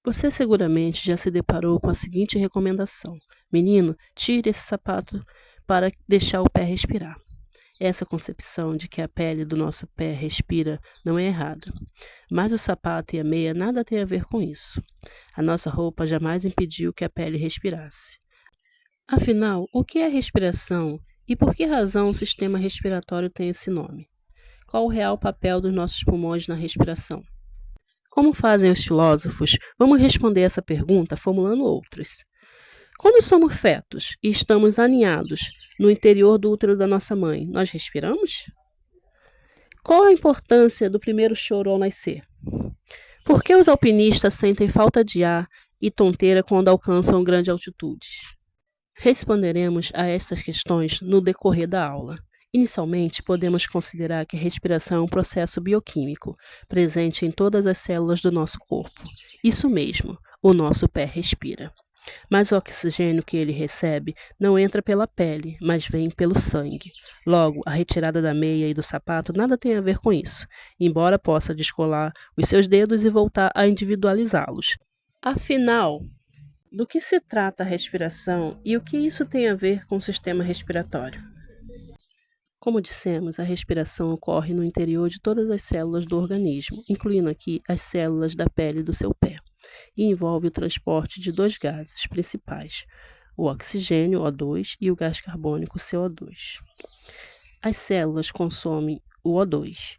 Você seguramente já se deparou com a seguinte recomendação: menino, tire esse sapato para deixar o pé respirar. Essa concepção de que a pele do nosso pé respira não é errada, mas o sapato e a meia nada têm a ver com isso. A nossa roupa jamais impediu que a pele respirasse. Afinal, o que é respiração e por que razão o sistema respiratório tem esse nome? Qual o real papel dos nossos pulmões na respiração? Como fazem os filósofos, vamos responder essa pergunta formulando outras. Quando somos fetos e estamos aninhados no interior do útero da nossa mãe, nós respiramos? Qual a importância do primeiro choro ao nascer? Por que os alpinistas sentem falta de ar e tonteira quando alcançam grandes altitudes? Responderemos a estas questões no decorrer da aula. Inicialmente, podemos considerar que a respiração é um processo bioquímico, presente em todas as células do nosso corpo. Isso mesmo, o nosso pé respira. Mas o oxigênio que ele recebe não entra pela pele, mas vem pelo sangue. Logo, a retirada da meia e do sapato nada tem a ver com isso, embora possa descolar os seus dedos e voltar a individualizá-los. Afinal, do que se trata a respiração e o que isso tem a ver com o sistema respiratório? Como dissemos, a respiração ocorre no interior de todas as células do organismo, incluindo aqui as células da pele do seu pé, e envolve o transporte de dois gases principais, o oxigênio, O2, e o gás carbônico, CO2. As células consomem o O2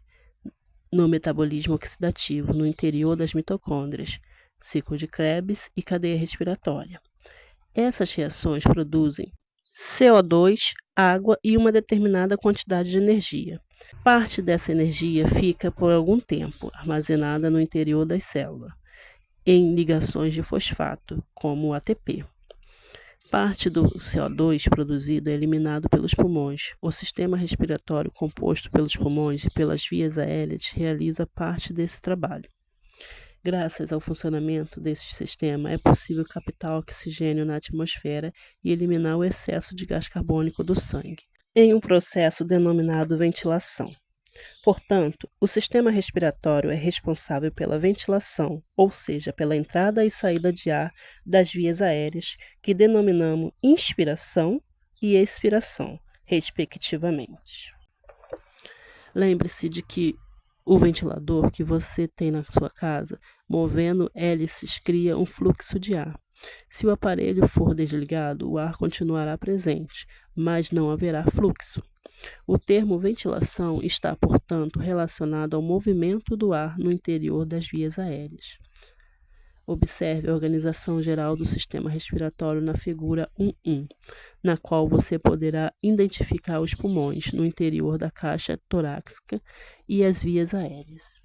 no metabolismo oxidativo no interior das mitocôndrias, ciclo de Krebs e cadeia respiratória. Essas reações produzem CO2, água e uma determinada quantidade de energia. Parte dessa energia fica por algum tempo armazenada no interior das células, em ligações de fosfato, como o ATP. Parte do CO2 produzido é eliminado pelos pulmões. O sistema respiratório composto pelos pulmões e pelas vias aéreas realiza parte desse trabalho. Graças ao funcionamento desse sistema, é possível captar oxigênio na atmosfera e eliminar o excesso de gás carbônico do sangue, em um processo denominado ventilação. Portanto, o sistema respiratório é responsável pela ventilação, ou seja, pela entrada e saída de ar das vias aéreas, que denominamos inspiração e expiração, respectivamente. Lembre-se de que o ventilador que você tem na sua casa, movendo hélices, cria um fluxo de ar. Se o aparelho for desligado, o ar continuará presente, mas não haverá fluxo. O termo ventilação está, portanto, relacionado ao movimento do ar no interior das vias aéreas. Observe a organização geral do sistema respiratório na figura 1.1, na qual você poderá identificar os pulmões no interior da caixa torácica e as vias aéreas.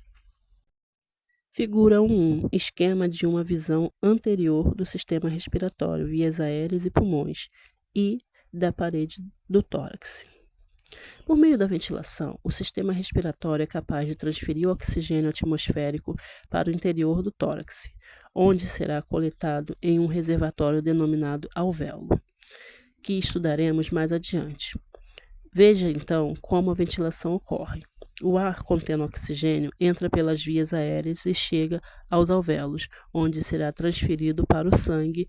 Figura 1.1, esquema de uma visão anterior do sistema respiratório, vias aéreas e pulmões, e da parede do tórax. Por meio da ventilação, o sistema respiratório é capaz de transferir o oxigênio atmosférico para o interior do tórax, onde será coletado em um reservatório denominado alvéolo, que estudaremos mais adiante. Veja então como a ventilação ocorre. O ar contendo oxigênio entra pelas vias aéreas e chega aos alvéolos, onde será transferido para o sangue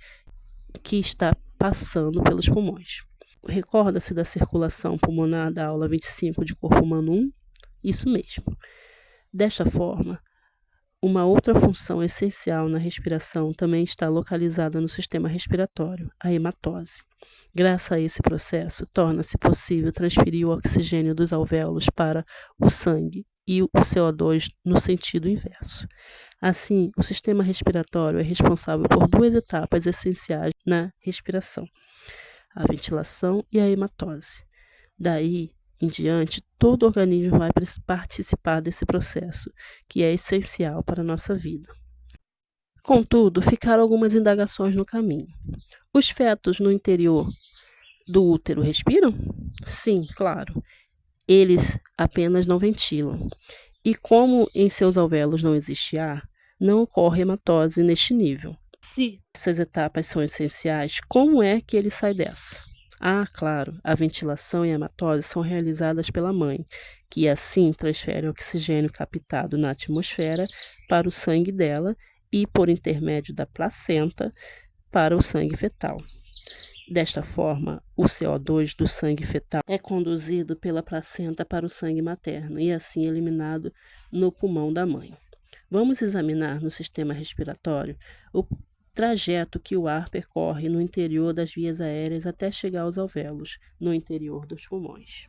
que está passando pelos pulmões. Recorda-se da circulação pulmonar da aula 25 de Corpo Humano 1? Isso mesmo. Desta forma, uma outra função essencial na respiração também está localizada no sistema respiratório, a hematose. Graças a esse processo, torna-se possível transferir o oxigênio dos alvéolos para o sangue e o CO2 no sentido inverso. Assim, o sistema respiratório é responsável por duas etapas essenciais na respiração: a ventilação e a hematose. Daí em diante, todo organismo vai participar desse processo, que é essencial para a nossa vida. Contudo, ficaram algumas indagações no caminho. Os fetos no interior do útero respiram? Sim, claro. Eles apenas não ventilam. E como em seus alvéolos não existe ar, não ocorre hematose neste nível. Se essas etapas são essenciais, como é que ele sai dessa? Ah, claro, a ventilação e a hematose são realizadas pela mãe, que assim transfere o oxigênio captado na atmosfera para o sangue dela e, por intermédio da placenta, para o sangue fetal. Desta forma, o CO2 do sangue fetal é conduzido pela placenta para o sangue materno e assim eliminado no pulmão da mãe. Vamos examinar no sistema respiratório o trajeto que o ar percorre no interior das vias aéreas até chegar aos alvéolos, no interior dos pulmões.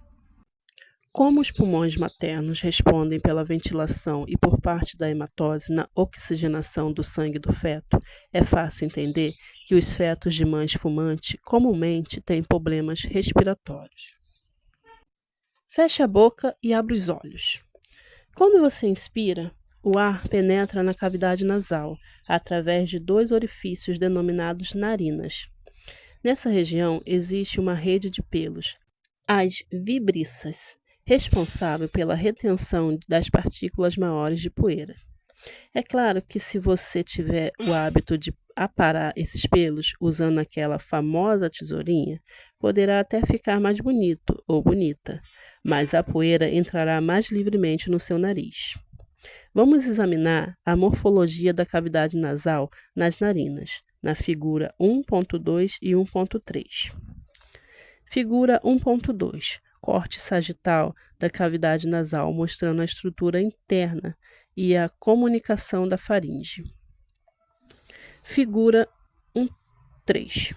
Como os pulmões maternos respondem pela ventilação e por parte da hematose na oxigenação do sangue do feto, é fácil entender que os fetos de mães fumantes comumente têm problemas respiratórios. Feche a boca e abre os olhos. Quando você inspira, o ar penetra na cavidade nasal, através de 2 orifícios denominados narinas. Nessa região existe uma rede de pelos, as vibriças, responsável pela retenção das partículas maiores de poeira. É claro que se você tiver o hábito de aparar esses pelos usando aquela famosa tesourinha, poderá até ficar mais bonito ou bonita, mas a poeira entrará mais livremente no seu nariz. Vamos examinar a morfologia da cavidade nasal nas narinas, na figura 1.2 e 1.3. Figura 1.2. Corte sagital da cavidade nasal, mostrando a estrutura interna e a comunicação da faringe. Figura 1.3.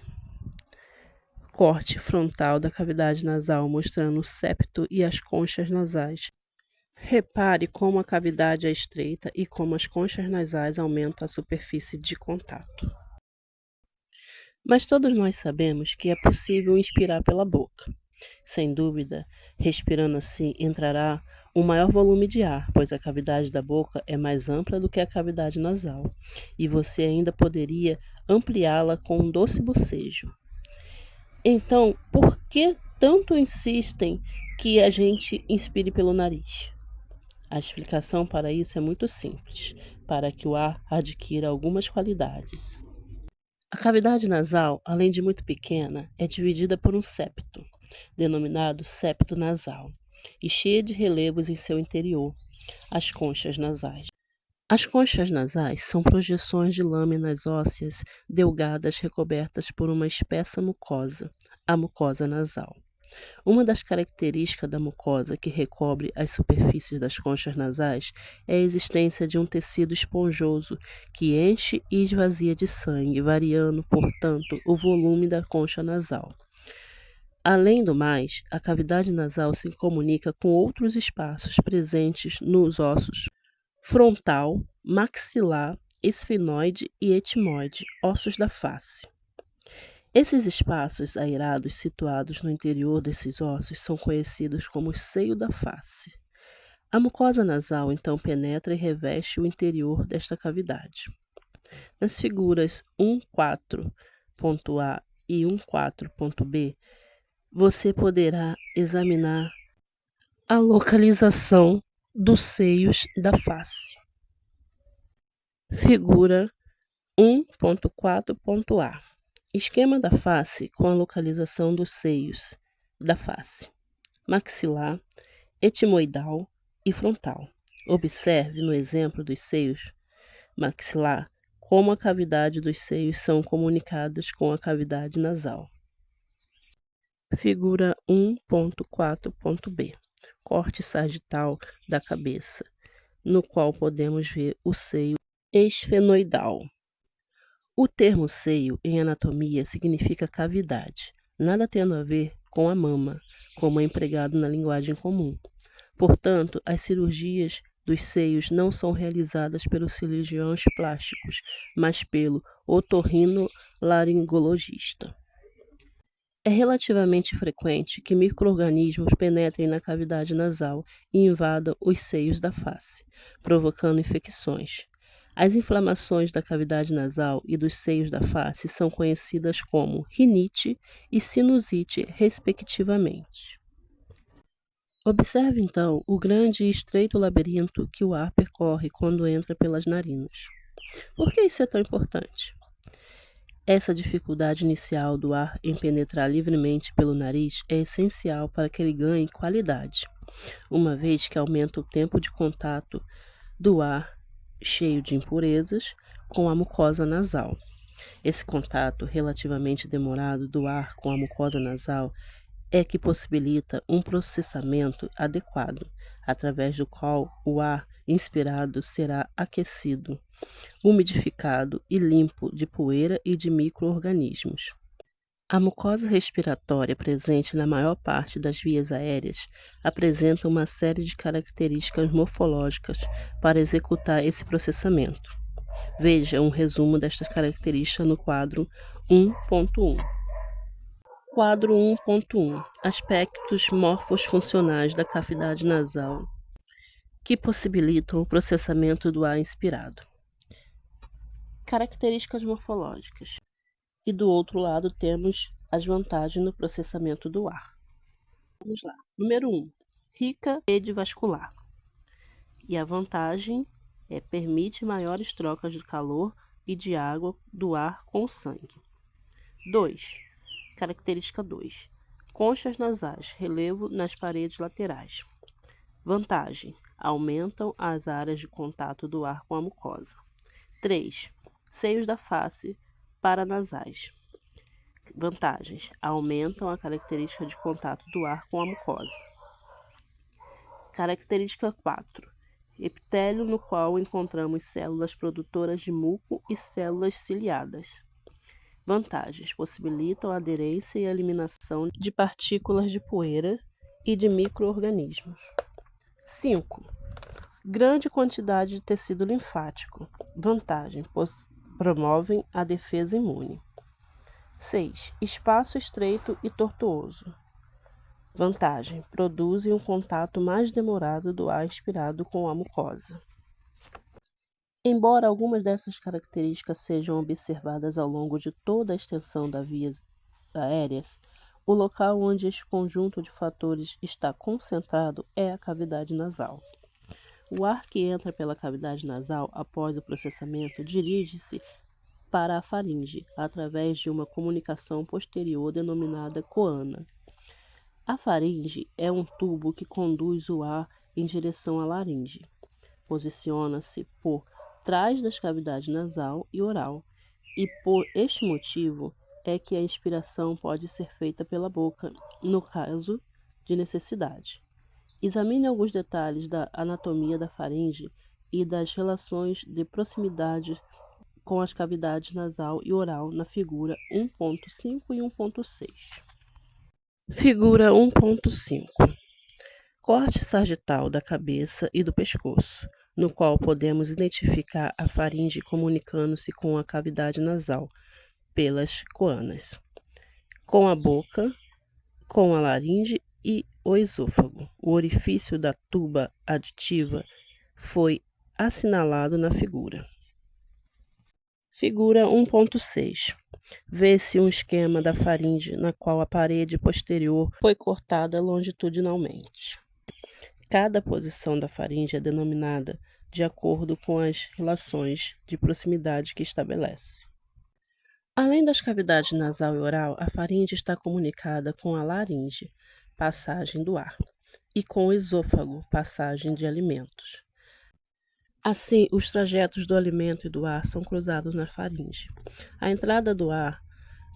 Corte frontal da cavidade nasal, mostrando o septo e as conchas nasais. Repare como a cavidade é estreita e como as conchas nasais aumentam a superfície de contato. Mas todos nós sabemos que é possível inspirar pela boca. Sem dúvida, respirando assim entrará um maior volume de ar, pois a cavidade da boca é mais ampla do que a cavidade nasal, e você ainda poderia ampliá-la com um doce bocejo. Então, por que tanto insistem que a gente inspire pelo nariz? A explicação para isso é muito simples, para que o ar adquira algumas qualidades. A cavidade nasal, além de muito pequena, é dividida por um septo, denominado septo nasal, e cheia de relevos em seu interior, as conchas nasais. As conchas nasais são projeções de lâminas ósseas delgadas recobertas por uma espessa mucosa, a mucosa nasal. Uma das características da mucosa que recobre as superfícies das conchas nasais é a existência de um tecido esponjoso que enche e esvazia de sangue, variando, portanto, o volume da concha nasal. Além do mais, a cavidade nasal se comunica com outros espaços presentes nos ossos frontal, maxilar, esfenoide e etmoide, ossos da face. Esses espaços aerados situados no interior desses ossos são conhecidos como seio da face. A mucosa nasal então penetra e reveste o interior desta cavidade. Nas figuras 1.4.A e 1.4.B, você poderá examinar a localização dos seios da face. Figura 1.4.A. Esquema da face com a localização dos seios da face, maxilar, etimoidal e frontal. Observe no exemplo dos seios maxilar como a cavidade dos seios são comunicadas com a cavidade nasal. Figura 1.4.B. Corte sagital da cabeça, no qual podemos ver o seio esfenoidal. O termo seio em anatomia significa cavidade, nada tendo a ver com a mama, como é empregado na linguagem comum. Portanto, as cirurgias dos seios não são realizadas pelos cirurgiões plásticos, mas pelo otorrinolaringologista. É relativamente frequente que micro-organismos penetrem na cavidade nasal e invadam os seios da face, provocando infecções. As inflamações da cavidade nasal e dos seios da face são conhecidas como rinite e sinusite, respectivamente. Observe, então, o grande e estreito labirinto que o ar percorre quando entra pelas narinas. Por que isso é tão importante? Essa dificuldade inicial do ar em penetrar livremente pelo nariz é essencial para que ele ganhe qualidade, uma vez que aumenta o tempo de contato do ar cheio de impurezas com a mucosa nasal. Esse contato relativamente demorado do ar com a mucosa nasal é que possibilita um processamento adequado, através do qual o ar inspirado será aquecido, umidificado e limpo de poeira e de micro-organismos. A mucosa respiratória presente na maior parte das vias aéreas apresenta uma série de características morfológicas para executar esse processamento. Veja um resumo destas características no quadro 1.1. Quadro 1.1. Aspectos morfosfuncionais da cavidade nasal que possibilitam o processamento do ar inspirado. Características morfológicas. E do outro lado temos as vantagens no processamento do ar. Vamos lá. Número 1. Rica rede vascular. E a vantagem permite maiores trocas de calor e de água do ar com o sangue. 2. Característica 2. Conchas nasais, relevo nas paredes laterais. Vantagem: aumentam as áreas de contato do ar com a mucosa. 3. Seios da face paranasais. Vantagens: aumentam a característica de contato do ar com a mucosa. Característica 4. Epitélio no qual encontramos células produtoras de muco e células ciliadas. Vantagens: possibilitam a aderência e a eliminação de partículas de poeira e de micro-organismos. 5. Grande quantidade de tecido linfático. Vantagem: promovem a defesa imune. 6. Espaço estreito e tortuoso. Vantagem: produzem um contato mais demorado do ar inspirado com a mucosa. Embora algumas dessas características sejam observadas ao longo de toda a extensão das vias aéreas, o local onde este conjunto de fatores está concentrado é a cavidade nasal. O ar que entra pela cavidade nasal após o processamento dirige-se para a faringe, através de uma comunicação posterior denominada coana. A faringe é um tubo que conduz o ar em direção à laringe. Posiciona-se por trás das cavidades nasal e oral, e por este motivo é que a inspiração pode ser feita pela boca, no caso de necessidade. Examine alguns detalhes da anatomia da faringe e das relações de proximidade com as cavidades nasal e oral na figura 1.5 e 1.6. Figura 1.5. Corte sagital da cabeça e do pescoço, no qual podemos identificar a faringe comunicando-se com a cavidade nasal pelas coanas, com a boca, com a laringe e o esôfago. O orifício da tuba aditiva foi assinalado na figura. Figura 1.6. Vê-se um esquema da faringe na qual a parede posterior foi cortada longitudinalmente. Cada posição da faringe é denominada de acordo com as relações de proximidade que estabelece. Além das cavidades nasal e oral, a faringe está comunicada com a laringe, passagem do ar, e com o esôfago, passagem de alimentos. Assim, os trajetos do alimento e do ar são cruzados na faringe. A entrada do ar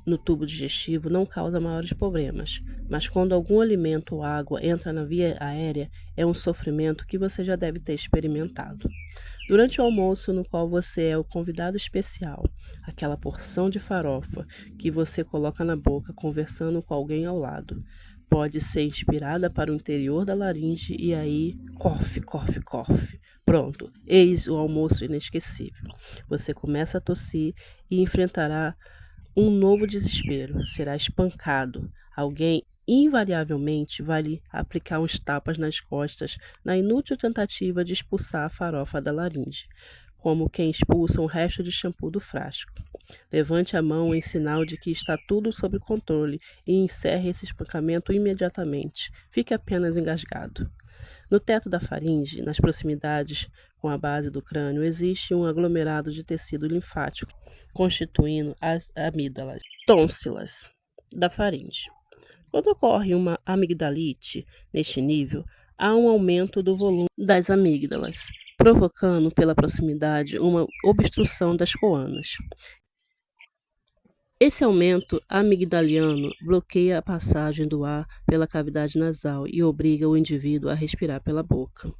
no tubo digestivo não causa maiores problemas, mas quando algum alimento ou água entra na via aérea, é um sofrimento que você já deve ter experimentado. Durante o almoço no qual você é o convidado especial, aquela porção de farofa que você coloca na boca conversando com alguém ao lado, pode ser inspirada para o interior da laringe e aí, cofe, cofe, cofe. Pronto, eis o almoço inesquecível. Você começa a tossir e enfrentará um novo desespero, será espancado. Alguém invariavelmente vai lhe aplicar uns tapas nas costas na inútil tentativa de expulsar a farofa da laringe, como quem expulsa um resto de shampoo do frasco. Levante a mão em sinal de que está tudo sob controle e encerre esse espancamento imediatamente. Fique apenas engasgado. No teto da faringe, nas proximidades com a base do crânio, existe um aglomerado de tecido linfático, constituindo as amígdalas, tônsilas da faringe. Quando ocorre uma amigdalite neste nível, há um aumento do volume das amígdalas, provocando pela proximidade uma obstrução das coanas. Esse aumento amigdaliano bloqueia a passagem do ar pela cavidade nasal e obriga o indivíduo a respirar pela boca.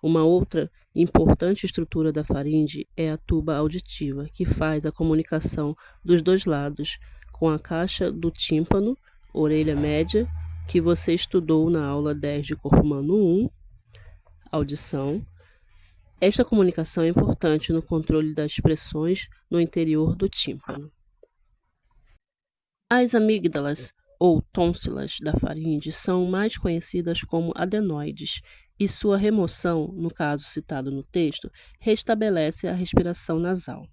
Uma outra importante estrutura da faringe é a tuba auditiva, que faz a comunicação dos dois lados com a caixa do tímpano, orelha média, que você estudou na aula 10 de Corpo Humano 1, audição. Esta comunicação é importante no controle das pressões no interior do tímpano. As amígdalas ou tônsilas da faringe são mais conhecidas como adenoides, e sua remoção, no caso citado no texto, restabelece a respiração nasal.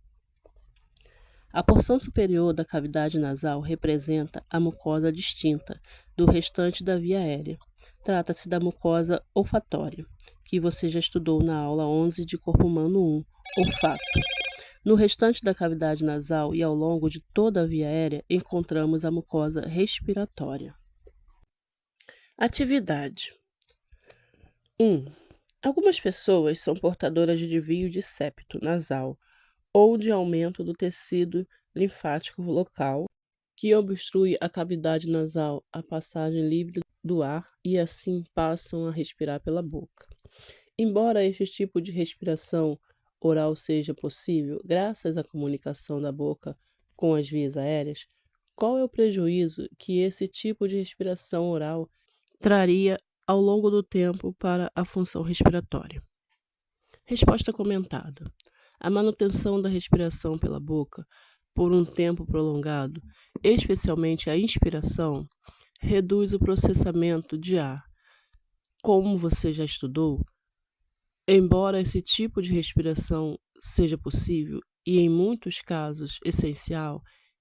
A porção superior da cavidade nasal representa a mucosa distinta do restante da via aérea. Trata-se da mucosa olfatória, que você já estudou na aula 11 de Corpo Humano 1, olfato. No restante da cavidade nasal e ao longo de toda a via aérea, encontramos a mucosa respiratória. Atividade 1. Algumas pessoas são portadoras de desvio de septo nasal ou de aumento do tecido linfático local, que obstrui a cavidade nasal, a passagem livre do ar, e assim passam a respirar pela boca. Embora este tipo de respiração oral seja possível graças à comunicação da boca com as vias aéreas, qual é o prejuízo que esse tipo de respiração oral traria ao longo do tempo para a função respiratória? Resposta comentada. A manutenção da respiração pela boca por um tempo prolongado, especialmente a inspiração, reduz o processamento de ar. Como você já estudou, embora esse tipo de respiração seja possível e, em muitos casos, essencial,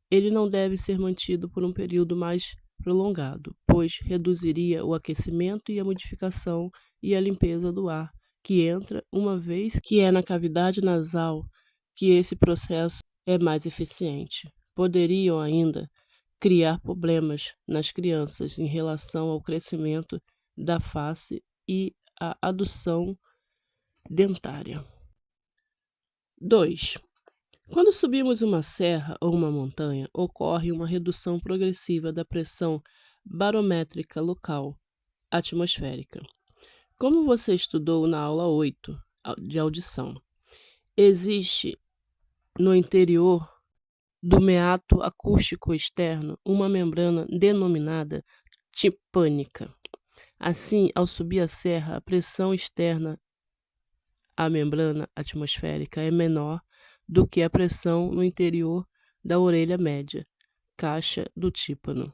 ele não deve ser mantido por um período mais prolongado, pois reduziria o aquecimento e a modificação e a limpeza do ar que entra, uma vez que é na cavidade nasal que esse processo é mais eficiente. Poderiam ainda criar problemas nas crianças em relação ao crescimento da face e à adução dentária. 2. Quando subimos uma serra ou uma montanha, ocorre uma redução progressiva da pressão barométrica local atmosférica. Como você estudou na aula 8 de audição, existe no interior do meato acústico externo uma membrana denominada timpânica. Assim, ao subir a serra, a pressão externa à membrana atmosférica é menor do que a pressão no interior da orelha média, caixa do tímpano,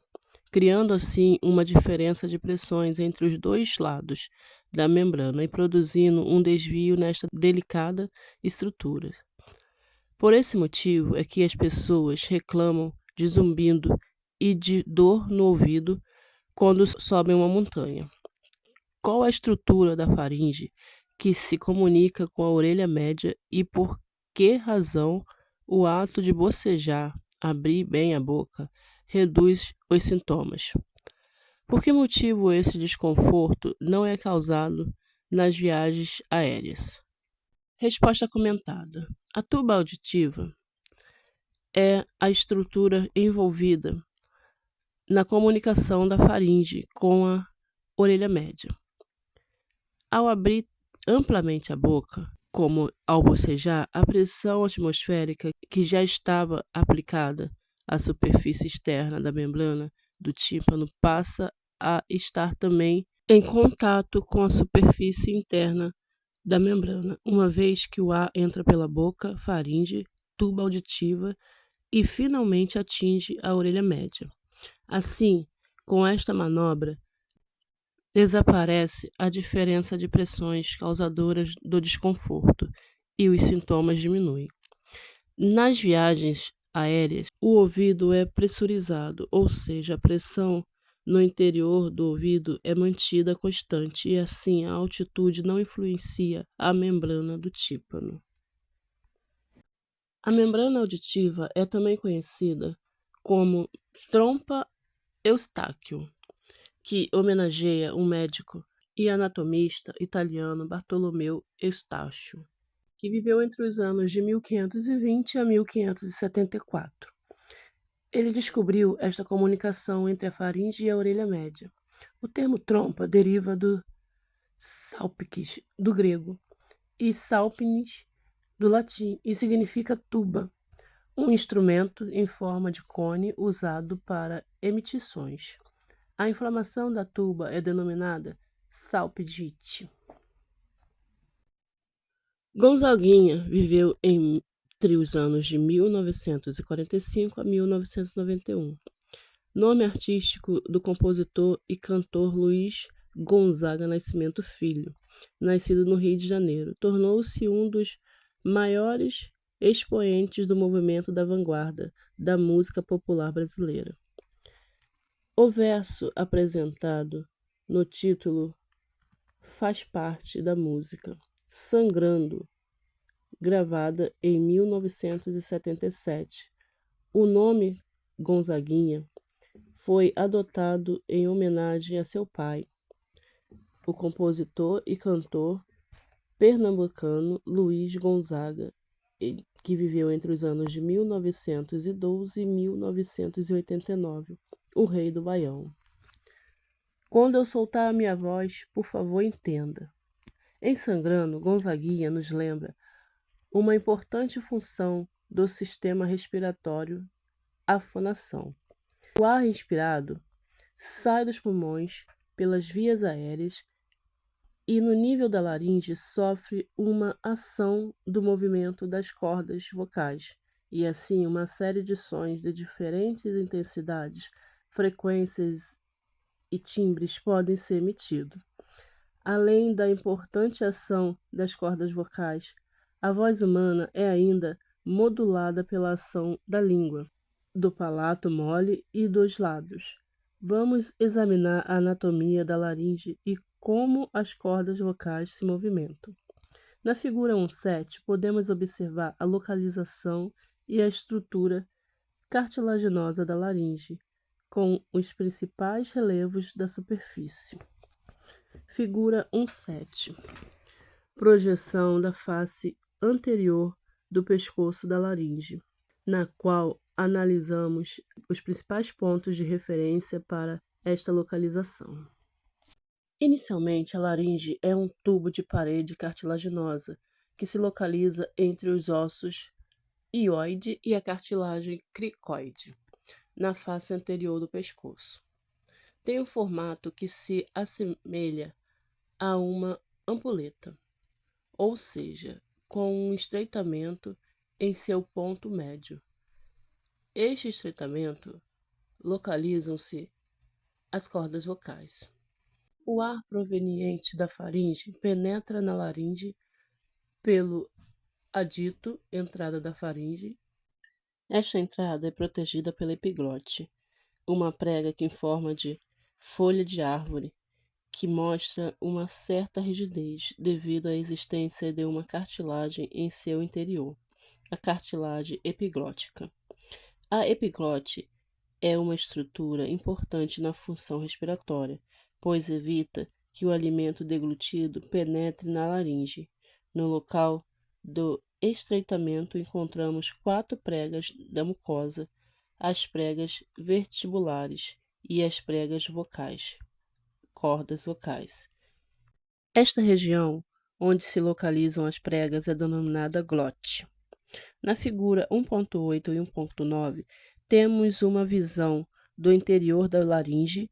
criando assim uma diferença de pressões entre os dois lados da membrana e produzindo um desvio nesta delicada estrutura. Por esse motivo é que as pessoas reclamam de zumbido e de dor no ouvido quando sobem uma montanha. Qual a estrutura da faringe que se comunica com a orelha média e por que razão o ato de bocejar, abrir bem a boca, reduz os sintomas? Por que motivo esse desconforto não é causado nas viagens aéreas? Resposta comentada. A tuba auditiva é a estrutura envolvida na comunicação da faringe com a orelha média. Ao abrir amplamente a boca, como ao bocejar, a pressão atmosférica que já estava aplicada à superfície externa da membrana do tímpano passa a estar também em contato com a superfície interna da membrana, uma vez que o ar entra pela boca, faringe, tuba auditiva e finalmente atinge a orelha média. Assim, com esta manobra, desaparece a diferença de pressões causadoras do desconforto e os sintomas diminuem. Nas viagens aéreas, o ouvido é pressurizado, ou seja, a pressão no interior do ouvido é mantida constante e assim a altitude não influencia a membrana do tímpano. A membrana auditiva é também conhecida como trompa Eustáquio, que homenageia um médico e anatomista italiano Bartolomeu Eustachio, que viveu entre os anos de 1520 a 1574. Ele descobriu esta comunicação entre a faringe e a orelha média. O termo trompa deriva do salpicus, do grego, e salpinis, do latim, e significa tuba, um instrumento em forma de cone usado para emitições. A inflamação da tuba é denominada salpingite. Gonzaguinha viveu entre os anos de 1945 a 1991. Nome artístico do compositor e cantor Luiz Gonzaga Nascimento Filho, nascido no Rio de Janeiro, tornou-se um dos maiores expoentes do movimento da vanguarda da música popular brasileira. O verso apresentado no título faz parte da música Sangrando, gravada em 1977. O nome Gonzaguinha foi adotado em homenagem a seu pai, o compositor e cantor pernambucano Luiz Gonzaga, que viveu entre os anos de 1912 e 1989, o rei do Baião. Quando eu soltar a minha voz, por favor, entenda. Em Sangrando, Gonzaguinha nos lembra uma importante função do sistema respiratório, a fonação. O ar inspirado sai dos pulmões pelas vias aéreas e no nível da laringe sofre uma ação do movimento das cordas vocais, e assim uma série de sons de diferentes intensidades, frequências e timbres podem ser emitidos. Além da importante ação das cordas vocais, a voz humana é ainda modulada pela ação da língua, do palato mole e dos lábios. Vamos examinar a anatomia da laringe e como as cordas vocais se movimentam. Na figura 1.7, podemos observar a localização e a estrutura cartilaginosa da laringe, com os principais relevos da superfície. Figura 1.7. Projeção da face anterior do pescoço da laringe, na qual analisamos os principais pontos de referência para esta localização. Inicialmente, a laringe é um tubo de parede cartilaginosa que se localiza entre os ossos hioide e a cartilagem cricoide, na face anterior do pescoço. Tem um formato que se assemelha a uma ampuleta, ou seja, com um estreitamento em seu ponto médio. Este estreitamento localizam-se as cordas vocais. O ar proveniente da faringe penetra na laringe pelo adito, entrada da faringe. Esta entrada é protegida pela epiglote, uma prega que em forma de folha de árvore, que mostra uma certa rigidez devido à existência de uma cartilagem em seu interior, a cartilagem epiglótica. A epiglote é uma estrutura importante na função respiratória, pois evita que o alimento deglutido penetre na laringe. No local do estreitamento encontramos 4 pregas da mucosa, as pregas vestibulares e as pregas vocais, cordas vocais. Esta região onde se localizam as pregas é denominada glote. Na figura 1.8 e 1.9, temos uma visão do interior da laringe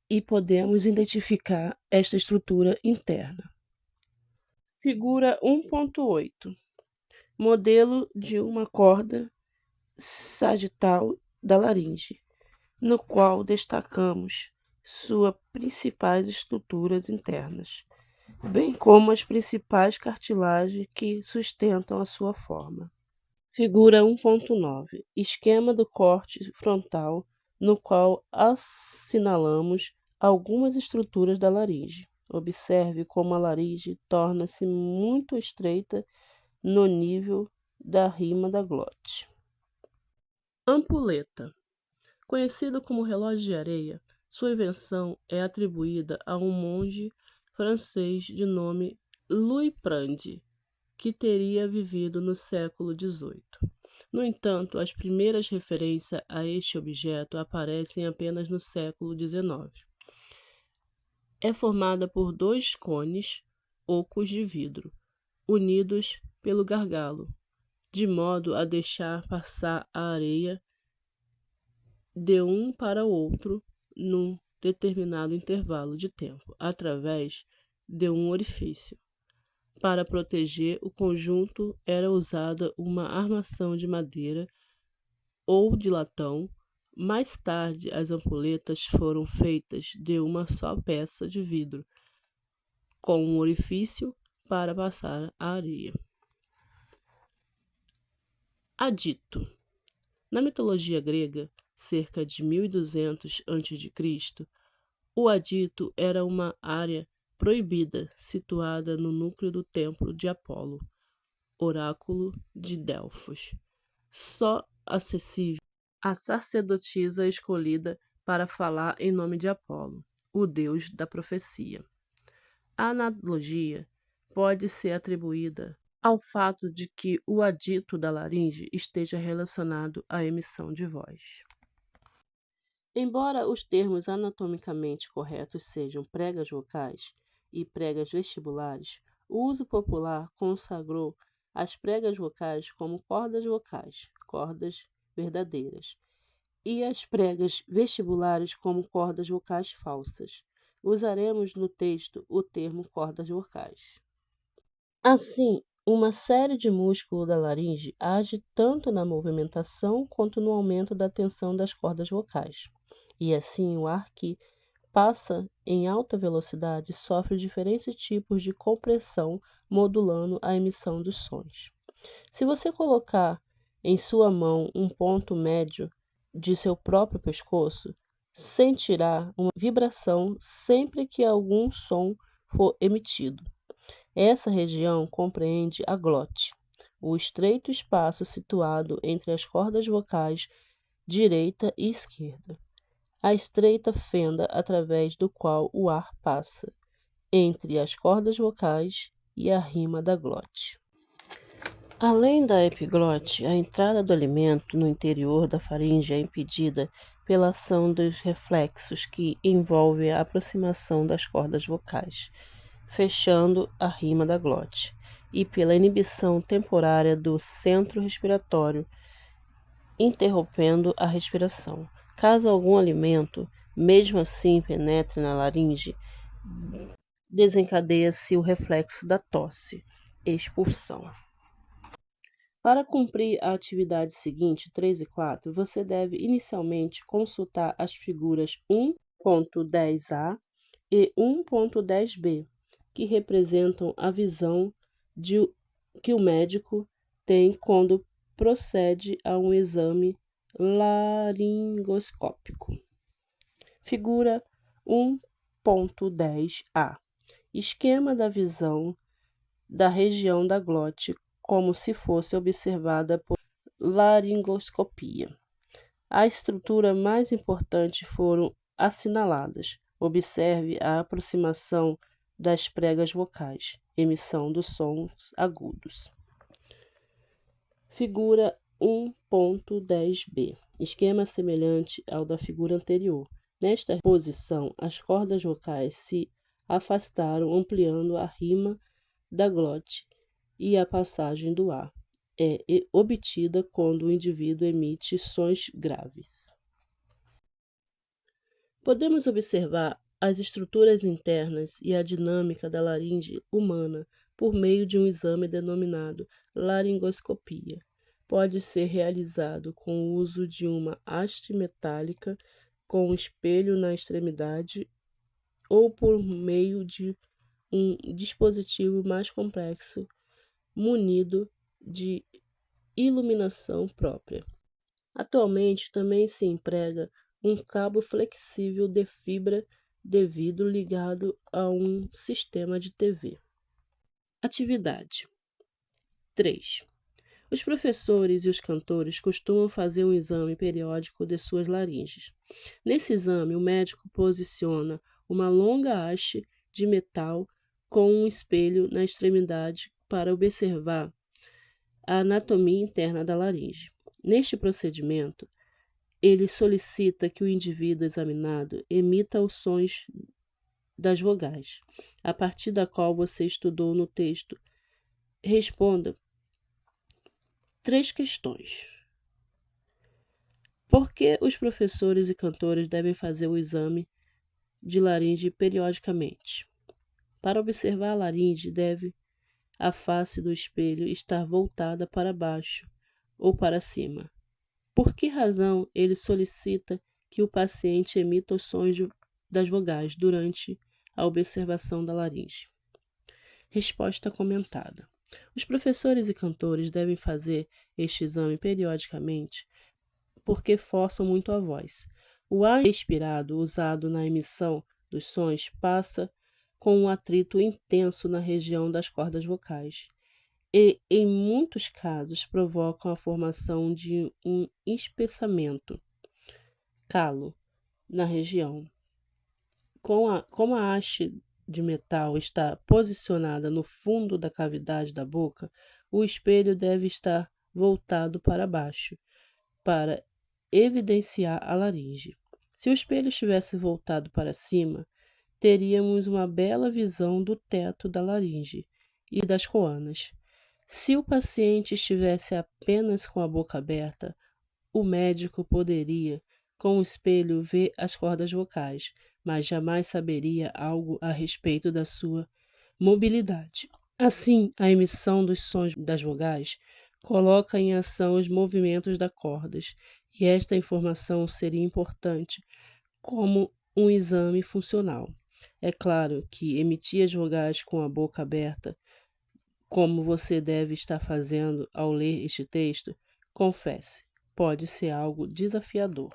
e podemos identificar esta estrutura interna. Figura 1.8. Modelo de uma corda sagital da laringe, no qual destacamos suas principais estruturas internas, bem como as principais cartilagens que sustentam a sua forma. Figura 1.9. Esquema do corte frontal, no qual assinalamos algumas estruturas da laringe. Observe como a laringe torna-se muito estreita no nível da rima da glote. Ampuleta. Conhecido como relógio de areia, sua invenção é atribuída a um monge francês de nome Louis Prandi, que teria vivido no século XVIII. No entanto, as primeiras referências a este objeto aparecem apenas no século XIX. É formada por dois cones ocos de vidro, unidos pelo gargalo, de modo a deixar passar a areia de um para o outro num determinado intervalo de tempo, através de um orifício. Para proteger o conjunto era usada uma armação de madeira ou de latão. Mais tarde, as ampoletas foram feitas de uma só peça de vidro, com um orifício para passar a areia. Adito. Na mitologia grega, cerca de 1200 a.C., o Adito era uma área proibida situada no núcleo do templo de Apolo, oráculo de Delfos, só acessível à sacerdotisa escolhida para falar em nome de Apolo, o deus da profecia. A analogia pode ser atribuída ao fato de que o adito da laringe esteja relacionado à emissão de voz. Embora os termos anatomicamente corretos sejam pregas vocais e pregas vestibulares, o uso popular consagrou as pregas vocais como cordas verdadeiras, e as pregas vestibulares como cordas vocais falsas. Usaremos no texto o termo cordas vocais. Assim, uma série de músculos da laringe age tanto na movimentação quanto no aumento da tensão das cordas vocais. E assim, o ar que passa em alta velocidade sofre diferentes tipos de compressão, modulando a emissão dos sons. Se você colocar em sua mão um ponto médio de seu próprio pescoço, sentirá uma vibração sempre que algum som for emitido. Essa região compreende a glote, o estreito espaço situado entre as cordas vocais direita e esquerda, a estreita fenda através do qual o ar passa, entre as cordas vocais e a rima da glote. Além da epiglote, a entrada do alimento no interior da faringe é impedida pela ação dos reflexos que envolve a aproximação das cordas vocais, fechando a rima da glote, e pela inibição temporária do centro respiratório, interrompendo a respiração. Caso algum alimento, mesmo assim, penetre na laringe, desencadeia-se o reflexo da tosse, expulsão. Para cumprir a atividade seguinte, 3 e 4, você deve inicialmente consultar as figuras 1.10a e 1.10b, que representam a visão que o médico tem quando procede a um exame laringoscópico. Figura 1.10a. Esquema da visão da região da glote como se fosse observada por laringoscopia. A estrutura mais importante foram assinaladas. Observe a aproximação das pregas vocais, emissão dos sons agudos. Figura 1.10b. Esquema semelhante ao da figura anterior. Nesta posição, as cordas vocais se afastaram, ampliando a rima da glote, e a passagem do ar é obtida quando o indivíduo emite sons graves. Podemos observar as estruturas internas e a dinâmica da laringe humana por meio de um exame denominado laringoscopia. Pode ser realizado com o uso de uma haste metálica com um espelho na extremidade ou por meio de um dispositivo mais complexo munido de iluminação própria. Atualmente também se emprega um cabo flexível de fibra de vidro ligado a um sistema de TV. Atividade 3. Os professores e os cantores costumam fazer um exame periódico de suas laringes. Nesse exame, o médico posiciona uma longa haste de metal com um espelho na extremidade para observar a anatomia interna da laringe. Neste procedimento, ele solicita que o indivíduo examinado emita os sons das vogais, a partir da qual você estudou no texto. Responda 3 questões. Por que os professores e cantores devem fazer o exame de laringe periodicamente? Para observar a laringe, deve a face do espelho estar voltada para baixo ou para cima. Por que razão ele solicita que o paciente emita os sons das vogais durante a observação da laringe? Resposta comentada. Os professores e cantores devem fazer este exame periodicamente porque forçam muito a voz. O ar expirado usado na emissão dos sons passa com um atrito intenso na região das cordas vocais e, em muitos casos, provocam a formação de um espessamento, calo, na região. Como a haste de metal está posicionada no fundo da cavidade da boca, o espelho deve estar voltado para baixo, para evidenciar a laringe. Se o espelho estivesse voltado para cima, teríamos uma bela visão do teto da laringe e das coanas. Se o paciente estivesse apenas com a boca aberta, o médico poderia, com o espelho, ver as cordas vocais, mas jamais saberia algo a respeito da sua mobilidade. Assim, a emissão dos sons das vogais coloca em ação os movimentos das cordas, e esta informação seria importante como um exame funcional. É claro que emitir as vogais com a boca aberta, como você deve estar fazendo ao ler este texto, confesse, pode ser algo desafiador.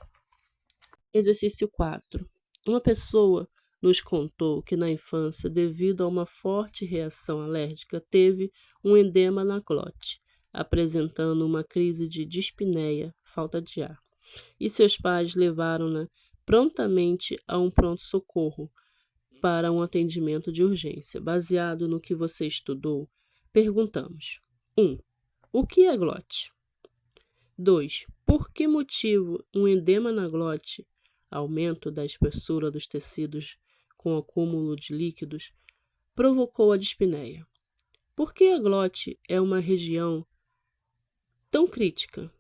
Exercício 4. Uma pessoa nos contou que na infância, devido a uma forte reação alérgica, teve um edema na glote, apresentando uma crise de dispneia, falta de ar. E seus pais levaram-na prontamente a um pronto-socorro para um atendimento de urgência. Baseado no que você estudou, perguntamos: 1. O que é glote? 2. Por que motivo um edema na glote, aumento da espessura dos tecidos com acúmulo de líquidos, provocou a dispneia? Por que a glote é uma região tão crítica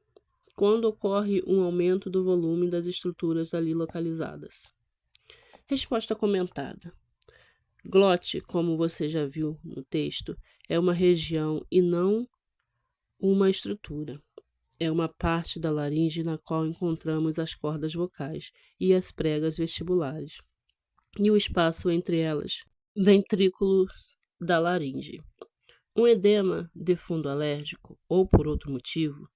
quando ocorre um aumento do volume das estruturas ali localizadas? Resposta comentada. Glote, como você já viu no texto, é uma região e não uma estrutura. É uma parte da laringe na qual encontramos as cordas vocais e as pregas vestibulares, e o espaço entre elas, ventrículos da laringe. Um edema de fundo alérgico, ou por outro motivo,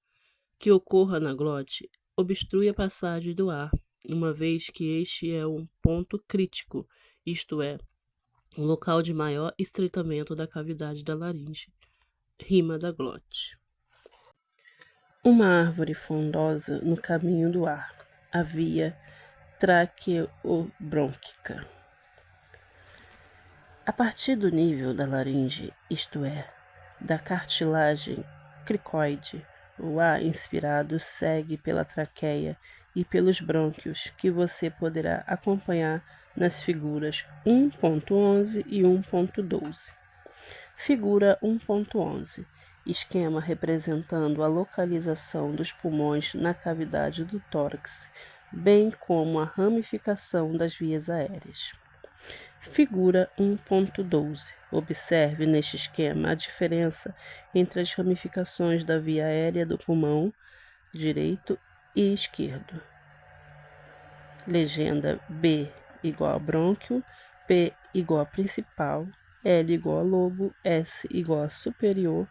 que ocorra na glote, obstrui a passagem do ar, uma vez que este é um ponto crítico, isto é, o local de maior estreitamento da cavidade da laringe, rima da glote. Uma árvore frondosa no caminho do ar, a via traqueobrônquica. A partir do nível da laringe, isto é, da cartilagem cricoide, o ar inspirado segue pela traqueia e pelos brônquios, que você poderá acompanhar nas figuras 1.11 e 1.12. Figura 1.11. Esquema representando a localização dos pulmões na cavidade do tórax, bem como a ramificação das vias aéreas. Figura 1.12. Observe neste esquema a diferença entre as ramificações da via aérea do pulmão direito e esquerdo. Legenda: B igual a brônquio, P igual a principal, L igual a lobo, S igual a superior,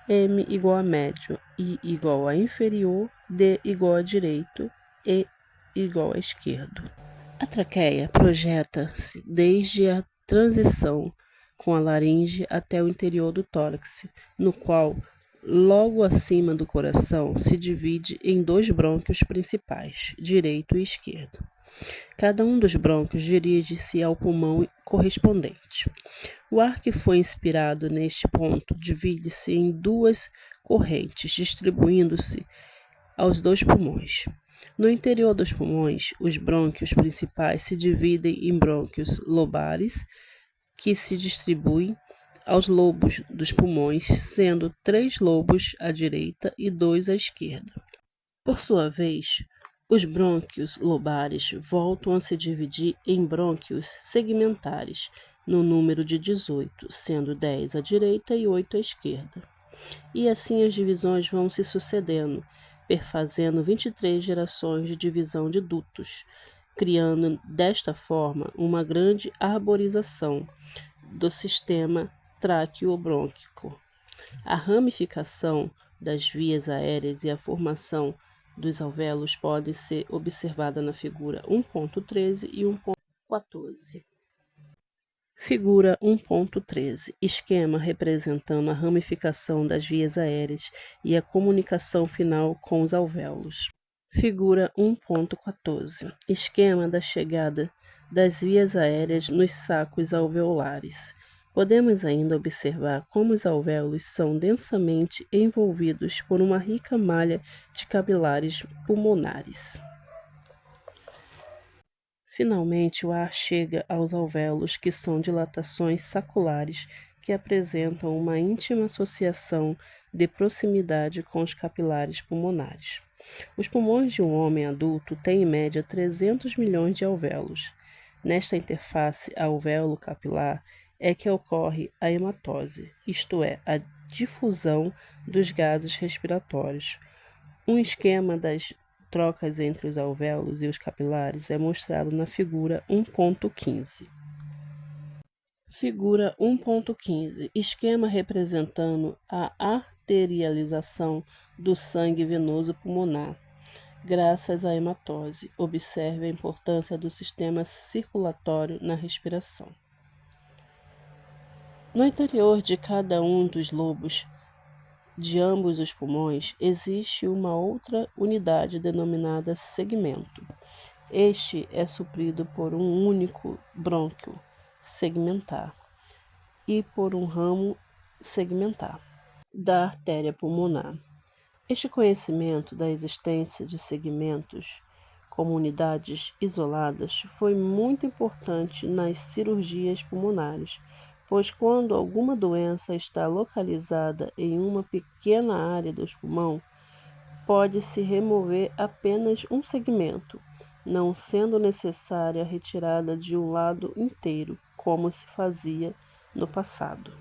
M igual a médio, I igual a inferior, D igual a direito, E igual a esquerdo. A traqueia projeta-se desde a transição com a laringe até o interior do tórax, no qual, logo acima do coração, se divide em 2 brônquios principais, direito e esquerdo. Cada um dos brônquios dirige-se ao pulmão correspondente. O ar que foi inspirado neste ponto divide-se em duas correntes, distribuindo-se aos dois pulmões. No interior dos pulmões, os brônquios principais se dividem em brônquios lobares, que se distribuem aos lobos dos pulmões, sendo 3 lobos à direita e 2 à esquerda. Por sua vez, os brônquios lobares voltam a se dividir em brônquios segmentares, no número de 18, sendo 10 à direita e 8 à esquerda. E assim as divisões vão se sucedendo, perfazendo 23 gerações de divisão de dutos, criando desta forma uma grande arborização do sistema traqueobrônquico. A ramificação das vias aéreas e a formação dos alvéolos podem ser observadas na figura 1.13 e 1.14. Figura 1.13. Esquema representando a ramificação das vias aéreas e a comunicação final com os alvéolos. Figura 1.14. Esquema da chegada das vias aéreas nos sacos alveolares. Podemos ainda observar como os alvéolos são densamente envolvidos por uma rica malha de capilares pulmonares. Finalmente, o ar chega aos alvéolos, que são dilatações saculares que apresentam uma íntima associação de proximidade com os capilares pulmonares. Os pulmões de um homem adulto têm em média 300 milhões de alvéolos. Nesta interface alvéolo-capilar é que ocorre a hematose, isto é, a difusão dos gases respiratórios. Um esquema das trocas entre os alvéolos e os capilares é mostrado na figura 1.15. Figura 1.15. Esquema representando a arterialização do sangue venoso pulmonar, graças à hematose. Observe a importância do sistema circulatório na respiração. No interior de cada um dos lobos de ambos os pulmões existe uma outra unidade denominada segmento. Este é suprido por um único brônquio segmentar e por um ramo segmentar da artéria pulmonar. Este conhecimento da existência de segmentos como unidades isoladas foi muito importante nas cirurgias pulmonares, pois quando alguma doença está localizada em uma pequena área do pulmão, pode-se remover apenas um segmento, não sendo necessária a retirada de um lado inteiro, como se fazia no passado.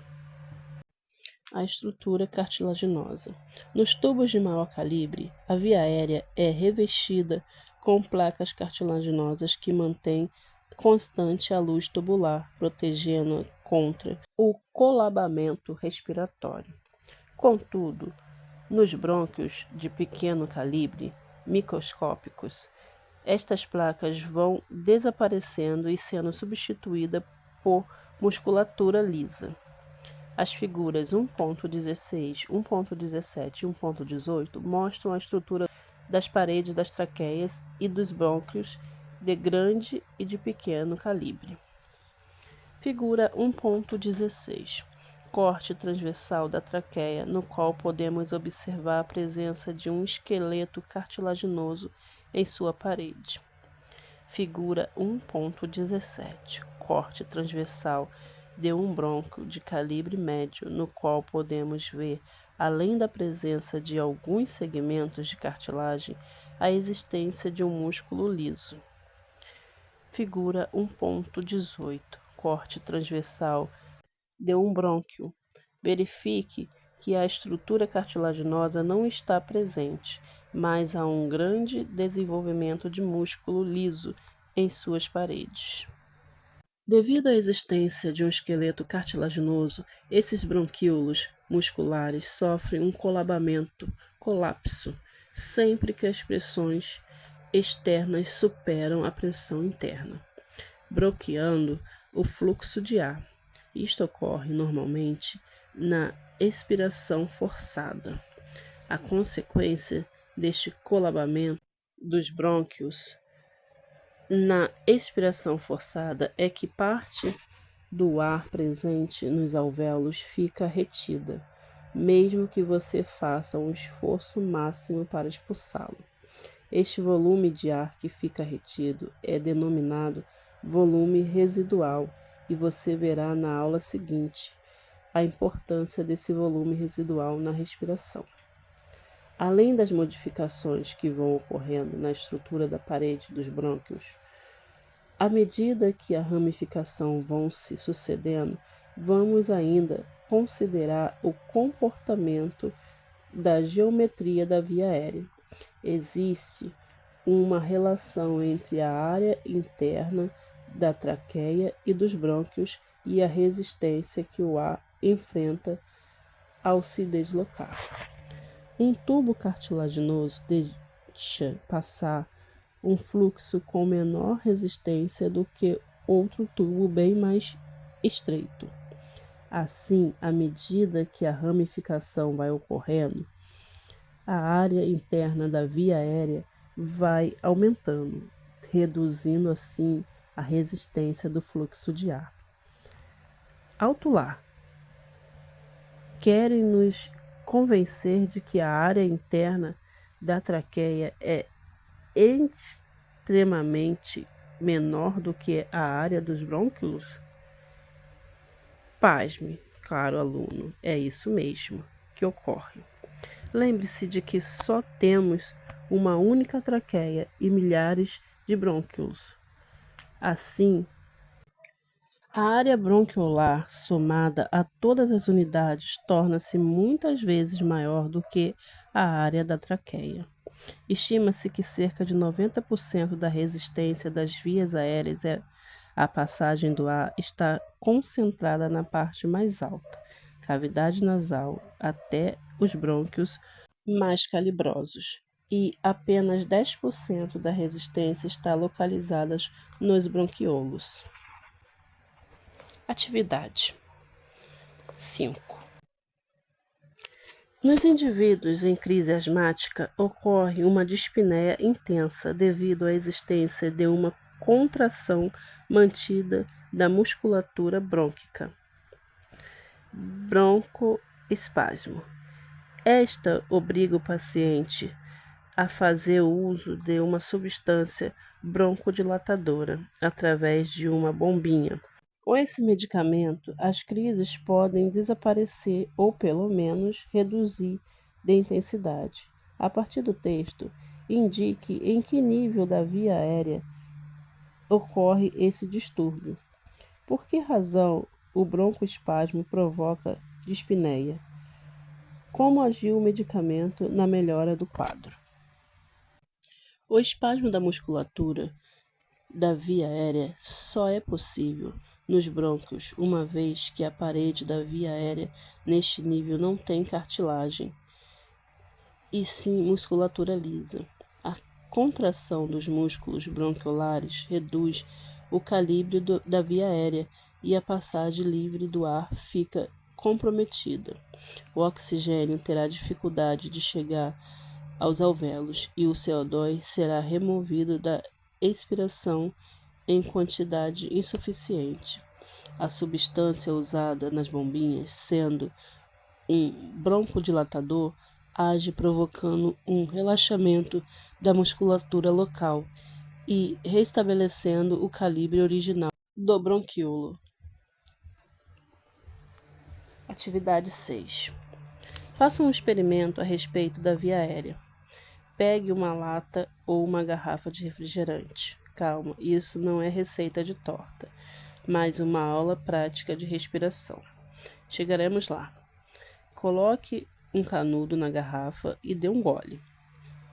A estrutura cartilaginosa. Nos tubos de maior calibre, a via aérea é revestida com placas cartilaginosas que mantêm constante a luz tubular, protegendo-a contra o colabamento respiratório. Contudo, nos brônquios de pequeno calibre, microscópicos, estas placas vão desaparecendo e sendo substituídas por musculatura lisa. As figuras 1.16, 1.17 e 1.18 mostram a estrutura das paredes das traqueias e dos brônquios de grande e de pequeno calibre. Figura 1.16. Corte transversal da traqueia, no qual podemos observar a presença de um esqueleto cartilaginoso em sua parede. Figura 1.17. Corte transversal de um brônquio de calibre médio, no qual podemos ver, além da presença de alguns segmentos de cartilagem, a existência de um músculo liso. Figura 1.18. Corte transversal de um brônquio. Verifique que a estrutura cartilaginosa não está presente, mas há um grande desenvolvimento de músculo liso em suas paredes. Devido à existência de um esqueleto cartilaginoso, esses bronquíolos musculares sofrem um colapso, sempre que as pressões externas superam a pressão interna, bloqueando o fluxo de ar. Isto ocorre normalmente na expiração forçada. A consequência deste colapsamento dos brônquios na expiração forçada é que parte do ar presente nos alvéolos fica retida, mesmo que você faça um esforço máximo para expulsá-lo. Este volume de ar que fica retido é denominado volume residual, e você verá na aula seguinte a importância desse volume residual na respiração. Além das modificações que vão ocorrendo na estrutura da parede dos brônquios, à medida que a ramificação vão se sucedendo, vamos ainda considerar o comportamento da geometria da via aérea. Existe uma relação entre a área interna da traqueia e dos brônquios e a resistência que o ar enfrenta ao se deslocar. Um tubo cartilaginoso deixa passar um fluxo com menor resistência do que outro tubo bem mais estreito. Assim, à medida que a ramificação vai ocorrendo, a área interna da via aérea vai aumentando, reduzindo assim a resistência do fluxo de ar. Autolar. Querem nos convencer de que a área interna da traqueia é extremamente menor do que a área dos brônquios? Pasme, caro aluno, é isso mesmo que ocorre. Lembre-se de que só temos uma única traqueia e milhares de brônquios. Assim, a área bronquiolar somada a todas as unidades torna-se muitas vezes maior do que a área da traqueia. Estima-se que cerca de 90% da resistência das vias aéreas à passagem do ar está concentrada na parte mais alta, cavidade nasal, até os brônquios mais calibrosos, e apenas 10% da resistência está localizada nos bronquiolos. Atividade 5. Nos indivíduos em crise asmática, ocorre uma dispneia intensa devido à existência de uma contração mantida da musculatura brônquica. Broncoespasmo. Esta obriga o paciente a fazer uso de uma substância broncodilatadora através de uma bombinha. Com esse medicamento, as crises podem desaparecer ou, pelo menos, reduzir de intensidade. A partir do texto, indique em que nível da via aérea ocorre esse distúrbio. Por que razão o broncoespasmo provoca dispneia? Como agiu o medicamento na melhora do quadro? O espasmo da musculatura da via aérea só é possível nos brônquios, uma vez que a parede da via aérea neste nível não tem cartilagem, e sim musculatura lisa. A contração dos músculos bronquiolares reduz o calibre da via aérea e a passagem livre do ar fica comprometida. O oxigênio terá dificuldade de chegar aos alvéolos e o CO2 será removido da expiração em quantidade insuficiente. A substância usada nas bombinhas, sendo um broncodilatador, age provocando um relaxamento da musculatura local e restabelecendo o calibre original do bronquíolo. Atividade 6. Faça um experimento a respeito da via aérea. Pegue uma lata ou uma garrafa de refrigerante. Calma, isso não é receita de torta, mas uma aula prática de respiração. Chegaremos lá. Coloque um canudo na garrafa e dê um gole.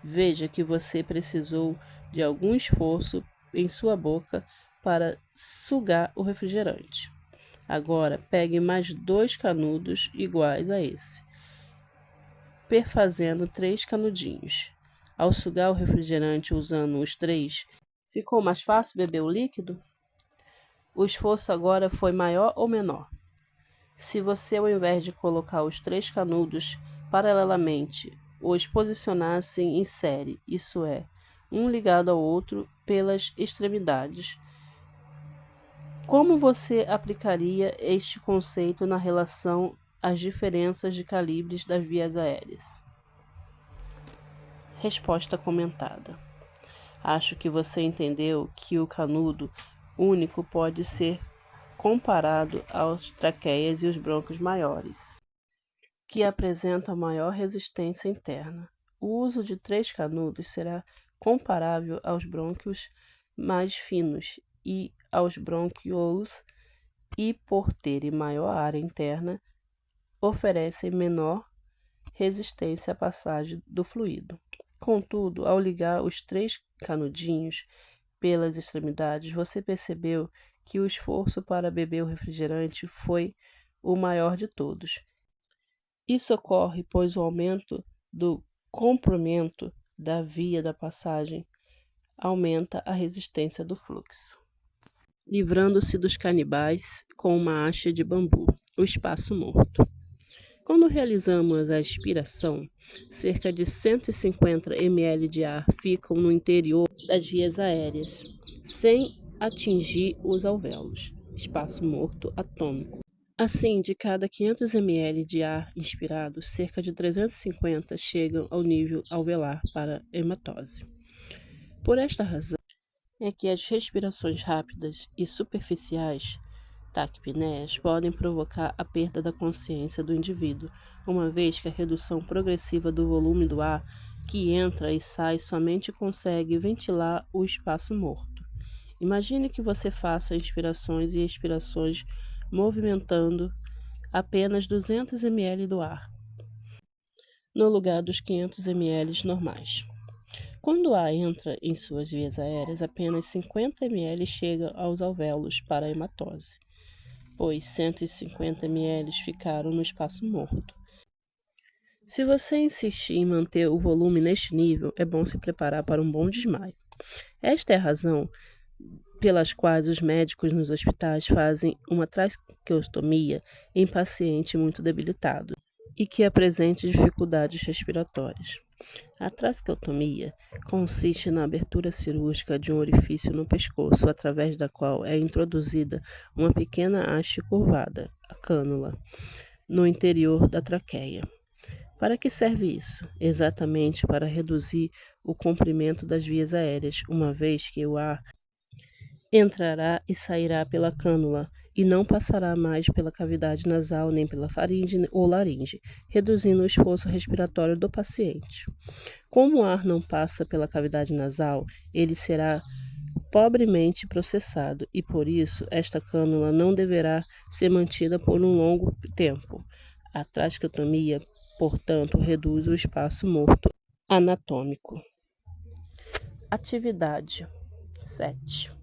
Veja que você precisou de algum esforço em sua boca para sugar o refrigerante. Agora, pegue mais 2 canudos iguais a esse, perfazendo 3 canudinhos. Ao sugar o refrigerante usando os 3, ficou mais fácil beber o líquido? O esforço agora foi maior ou menor? Se você, ao invés de colocar os 3 canudos paralelamente, os posicionasse em série, isso é, um ligado ao outro pelas extremidades. Como você aplicaria este conceito na relação às diferenças de calibres das vias aéreas? Resposta comentada. Acho que você entendeu que o canudo único pode ser comparado aos traqueias e os brônquios maiores, que apresentam maior resistência interna. O uso de 3 canudos será comparável aos brônquios mais finos e aos brônquiolos e, por terem maior área interna, oferecem menor resistência à passagem do fluido. Contudo, ao ligar os 3 canudinhos pelas extremidades, você percebeu que o esforço para beber o refrigerante foi o maior de todos. Isso ocorre pois o aumento do comprimento da via da passagem aumenta a resistência do fluxo. Livrando-se dos canibais com uma haste de bambu, o espaço morto. Quando realizamos a expiração, cerca de 150 ml de ar ficam no interior das vias aéreas, sem atingir os alvéolos, espaço morto atômico. Assim, de cada 500 ml de ar inspirado, cerca de 350 chegam ao nível alveolar para hematose. Por esta razão é que as respirações rápidas e superficiais, taquipneias, podem provocar a perda da consciência do indivíduo, uma vez que a redução progressiva do volume do ar que entra e sai somente consegue ventilar o espaço morto. Imagine que você faça inspirações e expirações movimentando apenas 200 ml do ar, no lugar dos 500 ml normais. Quando o ar entra em suas vias aéreas, apenas 50 ml chega aos alvéolos para a hematose, pois 150 ml ficaram no espaço morto. Se você insistir em manter o volume neste nível, é bom se preparar para um bom desmaio. Esta é a razão pelas quais os médicos nos hospitais fazem uma traqueostomia em paciente muito debilitado e que apresente dificuldades respiratórias. A traqueotomia consiste na abertura cirúrgica de um orifício no pescoço, através da qual é introduzida uma pequena haste curvada, a cânula, no interior da traqueia. Para que serve isso? Exatamente para reduzir o comprimento das vias aéreas, uma vez que o ar entrará e sairá pela cânula e não passará mais pela cavidade nasal nem pela faringe ou laringe, reduzindo o esforço respiratório do paciente. Como o ar não passa pela cavidade nasal, ele será pobremente processado e, por isso, esta cânula não deverá ser mantida por um longo tempo. A traqueotomia, portanto, reduz o espaço morto anatômico. Atividade 7.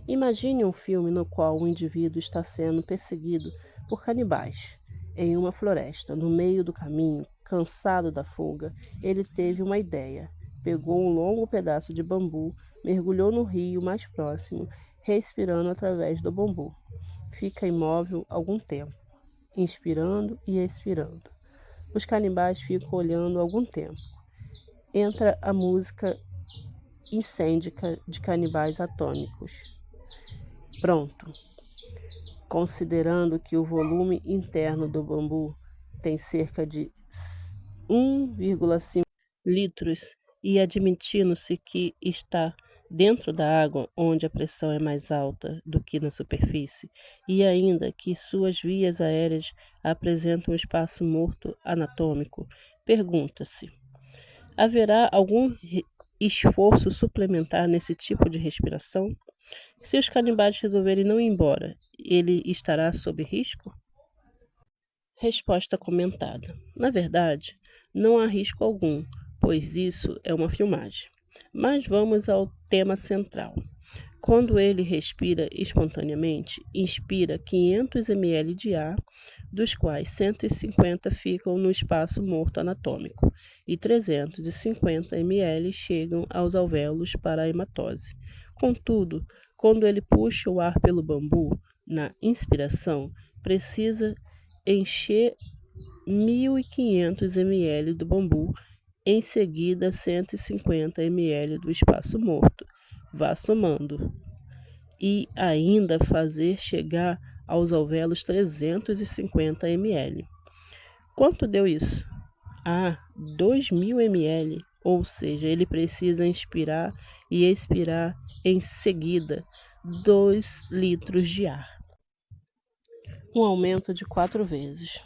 Imagine um filme no qual um indivíduo está sendo perseguido por canibais em uma floresta. No meio do caminho, cansado da fuga, ele teve uma ideia. Pegou um longo pedaço de bambu, mergulhou no rio mais próximo, respirando através do bambu. Fica imóvel algum tempo, inspirando e expirando. Os canibais ficam olhando algum tempo. Entra a música incêndica de canibais atômicos. Pronto. Considerando que o volume interno do bambu tem cerca de 1,5 litros e admitindo-se que está dentro da água, onde a pressão é mais alta do que na superfície, e ainda que suas vias aéreas apresentam um espaço morto anatômico, pergunta-se: haverá algum esforço suplementar nesse tipo de respiração? Se os canibais resolverem não ir embora, ele estará sob risco? Resposta comentada. Na verdade, não há risco algum, pois isso é uma filmagem. Mas vamos ao tema central. Quando ele respira espontaneamente, inspira 500 ml de ar, dos quais 150 ficam no espaço morto anatômico e 350 ml chegam aos alvéolos para a hematose. Contudo, quando ele puxa o ar pelo bambu, na inspiração, precisa encher 1.500 ml do bambu Em seguida, 150 ml do espaço morto. Vá somando. E ainda fazer chegar aos alvéolos 350 ml. Quanto deu isso? 2.000 ml, ou seja, ele precisa inspirar e expirar em seguida 2 litros de ar. Um aumento de 4 vezes.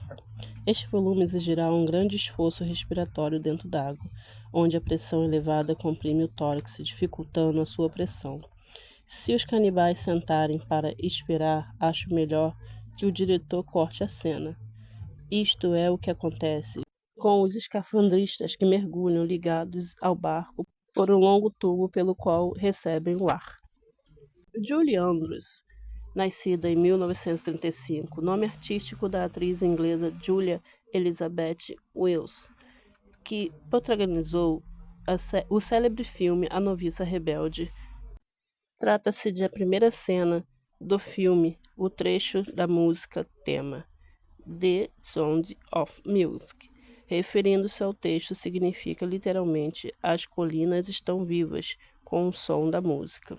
Este volume exigirá um grande esforço respiratório dentro d'água, onde a pressão elevada comprime o tórax, dificultando a sua pressão. Se os canibais sentarem para esperar, acho melhor que o diretor corte a cena. Isto é o que acontece com os escafandristas que mergulham ligados ao barco por um longo tubo pelo qual recebem o ar. Julie Andrews, nascida em 1935, nome artístico da atriz inglesa Julia Elizabeth Wills, que protagonizou o célebre filme A Noviça Rebelde. Trata-se da primeira cena do filme, o trecho da música tema The Sound of Music. Referindo-se ao texto, significa literalmente as colinas estão vivas com o som da música.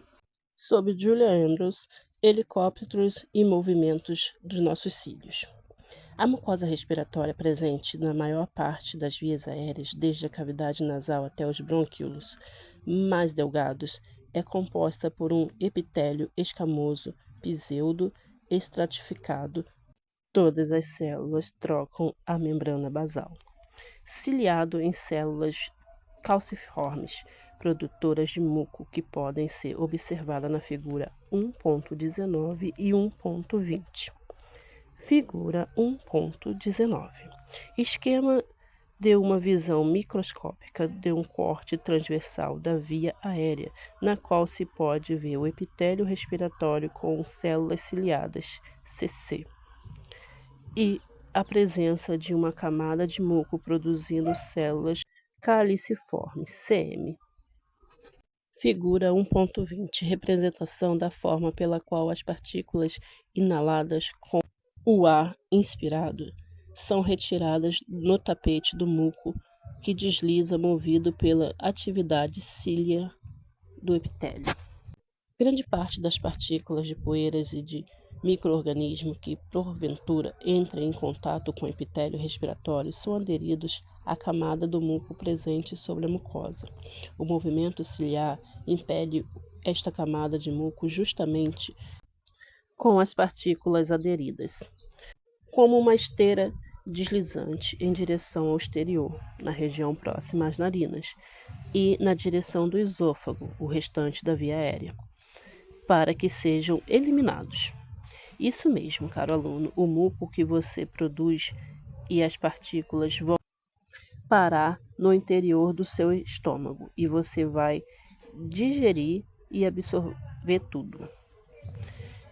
Sob Julia Andrews, helicópteros e movimentos dos nossos cílios. A mucosa respiratória presente na maior parte das vias aéreas, desde a cavidade nasal até os brônquios mais delgados, é composta por um epitélio escamoso pseudo-estratificado. Todas as células trocam a membrana basal, ciliado em células calciformes, produtoras de muco, que podem ser observadas na figura 1.19 e 1.20. Figura 1.19. Esquema de uma visão microscópica de um corte transversal da via aérea, na qual se pode ver o epitélio respiratório com células ciliadas, CC, e a presença de uma camada de muco produzindo células caliciformes, CM. Figura 1.20. Representação da forma pela qual as partículas inaladas com o ar inspirado são retiradas no tapete do muco que desliza movido pela atividade cília do epitélio. Grande parte das partículas de poeiras e de micro-organismos que, porventura, entrem em contato com o epitélio respiratório são aderidos à camada do muco presente sobre a mucosa. O movimento ciliar impele esta camada de muco justamente com as partículas aderidas, como uma esteira deslizante em direção ao exterior, na região próxima às narinas, e na direção do esôfago, o restante da via aérea, para que sejam eliminados. Isso mesmo, caro aluno, o muco que você produz e as partículas vão parar no interior do seu estômago e você vai digerir e absorver tudo.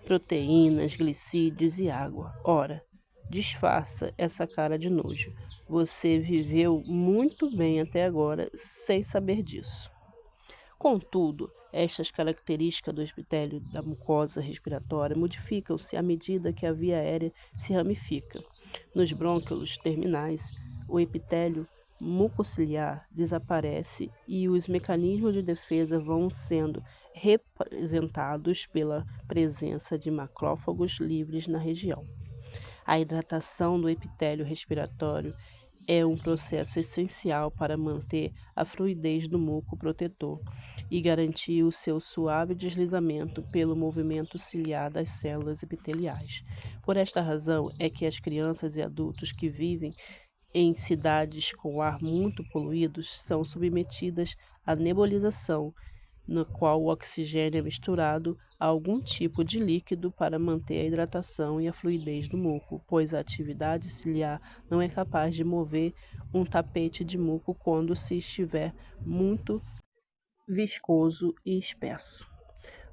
Proteínas, glicídios e água. Ora, disfarça essa cara de nojo. Você viveu muito bem até agora sem saber disso. Contudo, estas características do epitélio da mucosa respiratória modificam-se à medida que a via aérea se ramifica. Nos brônquios terminais, o epitélio mucociliar desaparece e os mecanismos de defesa vão sendo representados pela presença de macrófagos livres na região. A hidratação do epitélio respiratório é um processo essencial para manter a fluidez do muco protetor e garantir o seu suave deslizamento pelo movimento ciliar das células epiteliais. Por esta razão é que as crianças e adultos que vivem em cidades com ar muito poluídos são submetidas à nebulização, no qual o oxigênio é misturado a algum tipo de líquido para manter a hidratação e a fluidez do muco, pois a atividade ciliar não é capaz de mover um tapete de muco quando se estiver muito viscoso e espesso.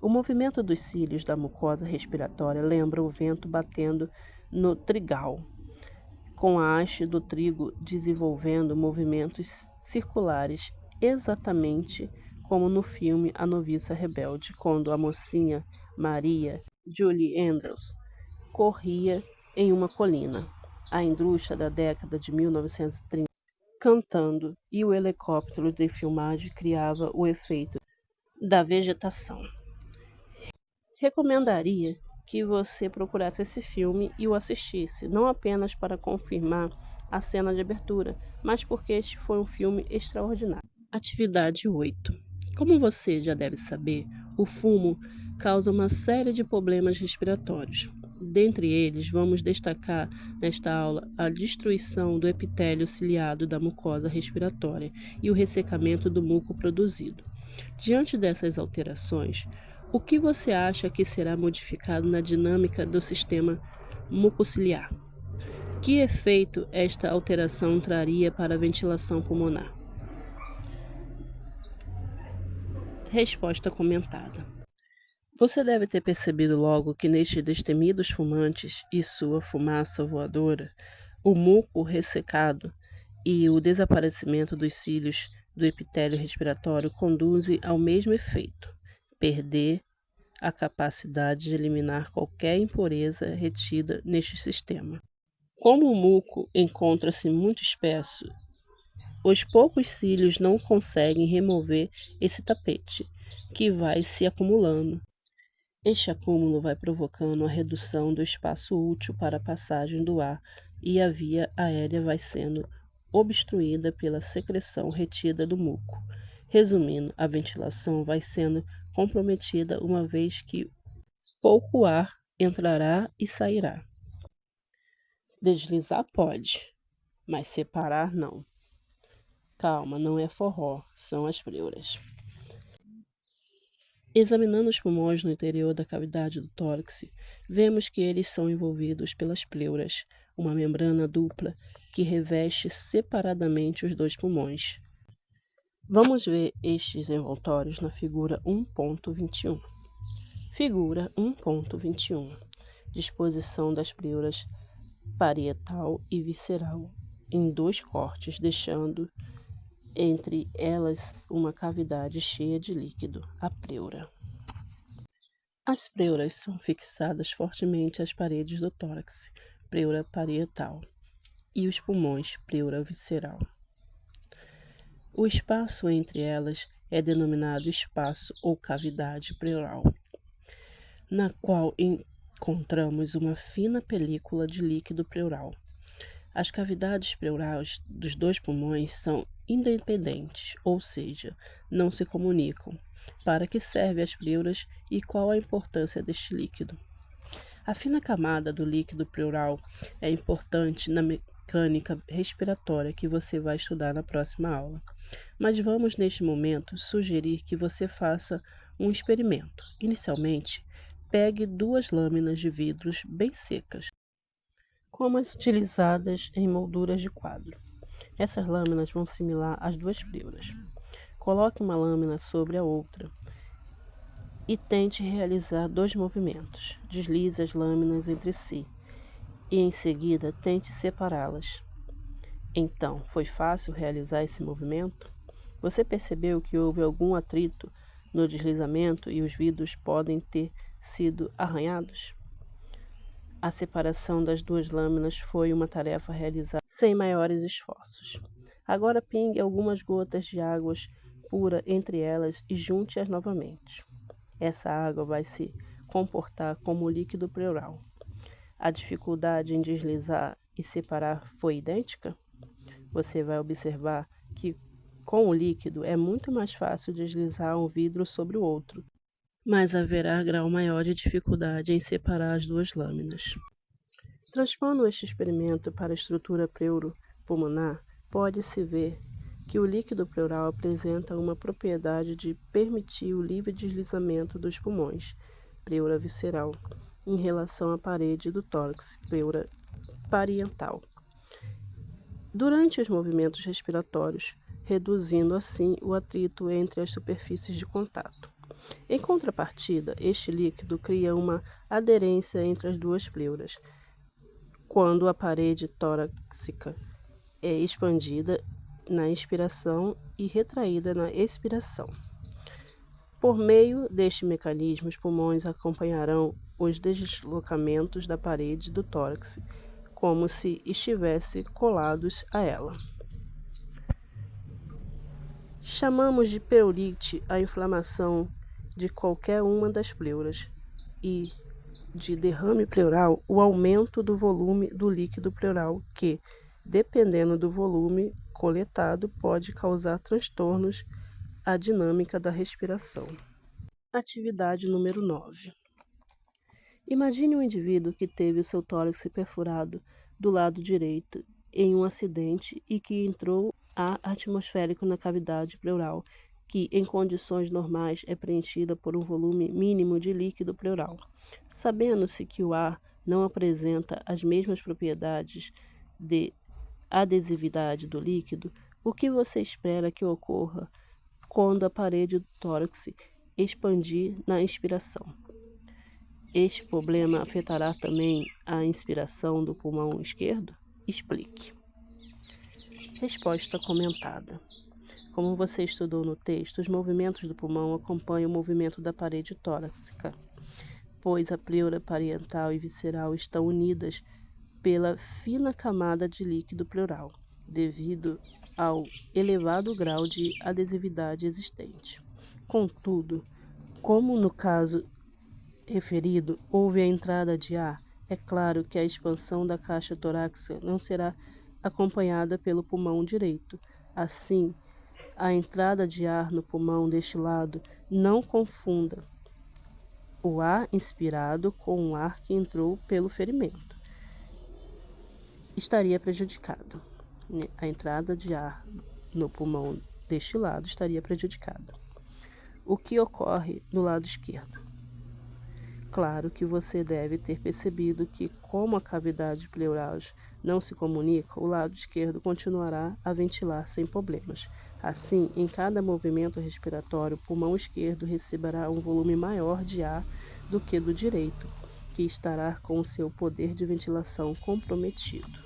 O movimento dos cílios da mucosa respiratória lembra o vento batendo no trigal, com a haste do trigo desenvolvendo movimentos circulares, exatamente como no filme A Noviça Rebelde, quando a mocinha Maria Julie Andrews corria em uma colina. A indústria da década de 1930 cantando, e o helicóptero de filmagem criava o efeito da vegetação. Recomendaria que você procurasse esse filme e o assistisse, não apenas para confirmar a cena de abertura, mas porque este foi um filme extraordinário. Atividade 8. Como você já deve saber, o fumo causa uma série de problemas respiratórios. Dentre eles, vamos destacar nesta aula a destruição do epitélio ciliado da mucosa respiratória e o ressecamento do muco produzido. Diante dessas alterações, o que você acha que será modificado na dinâmica do sistema mucociliar? Que efeito esta alteração traria para a ventilação pulmonar? Resposta comentada. Você deve ter percebido logo que nestes destemidos fumantes e sua fumaça voadora, o muco ressecado e o desaparecimento dos cílios do epitélio respiratório conduzem ao mesmo efeito: perder a capacidade de eliminar qualquer impureza retida neste sistema. Como o muco encontra-se muito espesso, os poucos cílios não conseguem remover esse tapete, que vai se acumulando. Este acúmulo vai provocando a redução do espaço útil para a passagem do ar e a via aérea vai sendo obstruída pela secreção retida do muco. Resumindo, a ventilação vai sendo comprometida uma vez que pouco ar entrará e sairá. Deslizar pode, mas separar não. Calma, não é forró, são as pleuras. Examinando os pulmões no interior da cavidade do tórax, vemos que eles são envolvidos pelas pleuras, uma membrana dupla que reveste separadamente os dois pulmões. Vamos ver estes envoltórios na figura 1.21. Figura 1.21. Disposição das pleuras parietal e visceral em dois cortes, deixando entre elas uma cavidade cheia de líquido, a pleura. As pleuras são fixadas fortemente às paredes do tórax, pleura parietal, e os pulmões, pleura visceral. O espaço entre elas é denominado espaço ou cavidade pleural, na qual encontramos uma fina película de líquido pleural. As cavidades pleurais dos dois pulmões são independentes, ou seja, não se comunicam. Para que servem as pleuras e qual a importância deste líquido? A fina camada do líquido pleural é importante na mecânica respiratória que você vai estudar na próxima aula. Mas vamos, neste momento, sugerir que você faça um experimento. Inicialmente, pegue 2 lâminas de vidros bem secas, como as utilizadas em molduras de quadro. Essas lâminas vão similar as 2 pleuras. Coloque uma lâmina sobre a outra e tente realizar 2 movimentos. Deslize as lâminas entre si e, em seguida, tente separá-las. Então, foi fácil realizar esse movimento? Você percebeu que houve algum atrito no deslizamento e os vidros podem ter sido arranhados? A separação das 2 lâminas foi uma tarefa realizada sem maiores esforços. Agora pingue algumas gotas de água pura entre elas e junte-as novamente. Essa água vai se comportar como líquido pleural. A dificuldade em deslizar e separar foi idêntica? Você vai observar que com o líquido é muito mais fácil deslizar um vidro sobre o outro, mas haverá grau maior de dificuldade em separar as 2 lâminas. Transpondo este experimento para a estrutura pleuropulmonar, pode-se ver que o líquido pleural apresenta uma propriedade de permitir o livre deslizamento dos pulmões, pleura visceral, em relação à parede do tórax, pleura parietal, durante os movimentos respiratórios, reduzindo assim o atrito entre as superfícies de contato. Em contrapartida, este líquido cria uma aderência entre as 2 pleuras, quando a parede torácica é expandida na inspiração e retraída na expiração. Por meio deste mecanismo, os pulmões acompanharão os deslocamentos da parede do tórax, como se estivessem colados a ela. Chamamos de pleurite a inflamação de qualquer uma das pleuras e de derrame pleural o aumento do volume do líquido pleural que, dependendo do volume coletado, pode causar transtornos à dinâmica da respiração. Atividade número 9. Imagine um indivíduo que teve o seu tórax perfurado do lado direito em um acidente e que entrou ar atmosférico na cavidade pleural, que em condições normais é preenchida por um volume mínimo de líquido pleural. Sabendo-se que o ar não apresenta as mesmas propriedades de adesividade do líquido, o que você espera que ocorra quando a parede do tórax expandir na inspiração? Este problema afetará também a inspiração do pulmão esquerdo? Explique. Resposta comentada. Como você estudou no texto, os movimentos do pulmão acompanham o movimento da parede torácica, pois a pleura parietal e visceral estão unidas pela fina camada de líquido pleural, devido ao elevado grau de adesividade existente. Contudo, como no caso referido houve a entrada de ar, é claro que a expansão da caixa torácica não será acompanhada pelo pulmão direito. Assim, a entrada de ar no pulmão deste lado não confunda o ar inspirado com o ar que entrou pelo ferimento. Estaria prejudicado. A entrada de ar no pulmão deste lado estaria prejudicada. O que ocorre no lado esquerdo? Claro que você deve ter percebido que, como a cavidade pleural não se comunica, o lado esquerdo continuará a ventilar sem problemas. Assim, em cada movimento respiratório, o pulmão esquerdo receberá um volume maior de ar do que do direito, que estará com o seu poder de ventilação comprometido.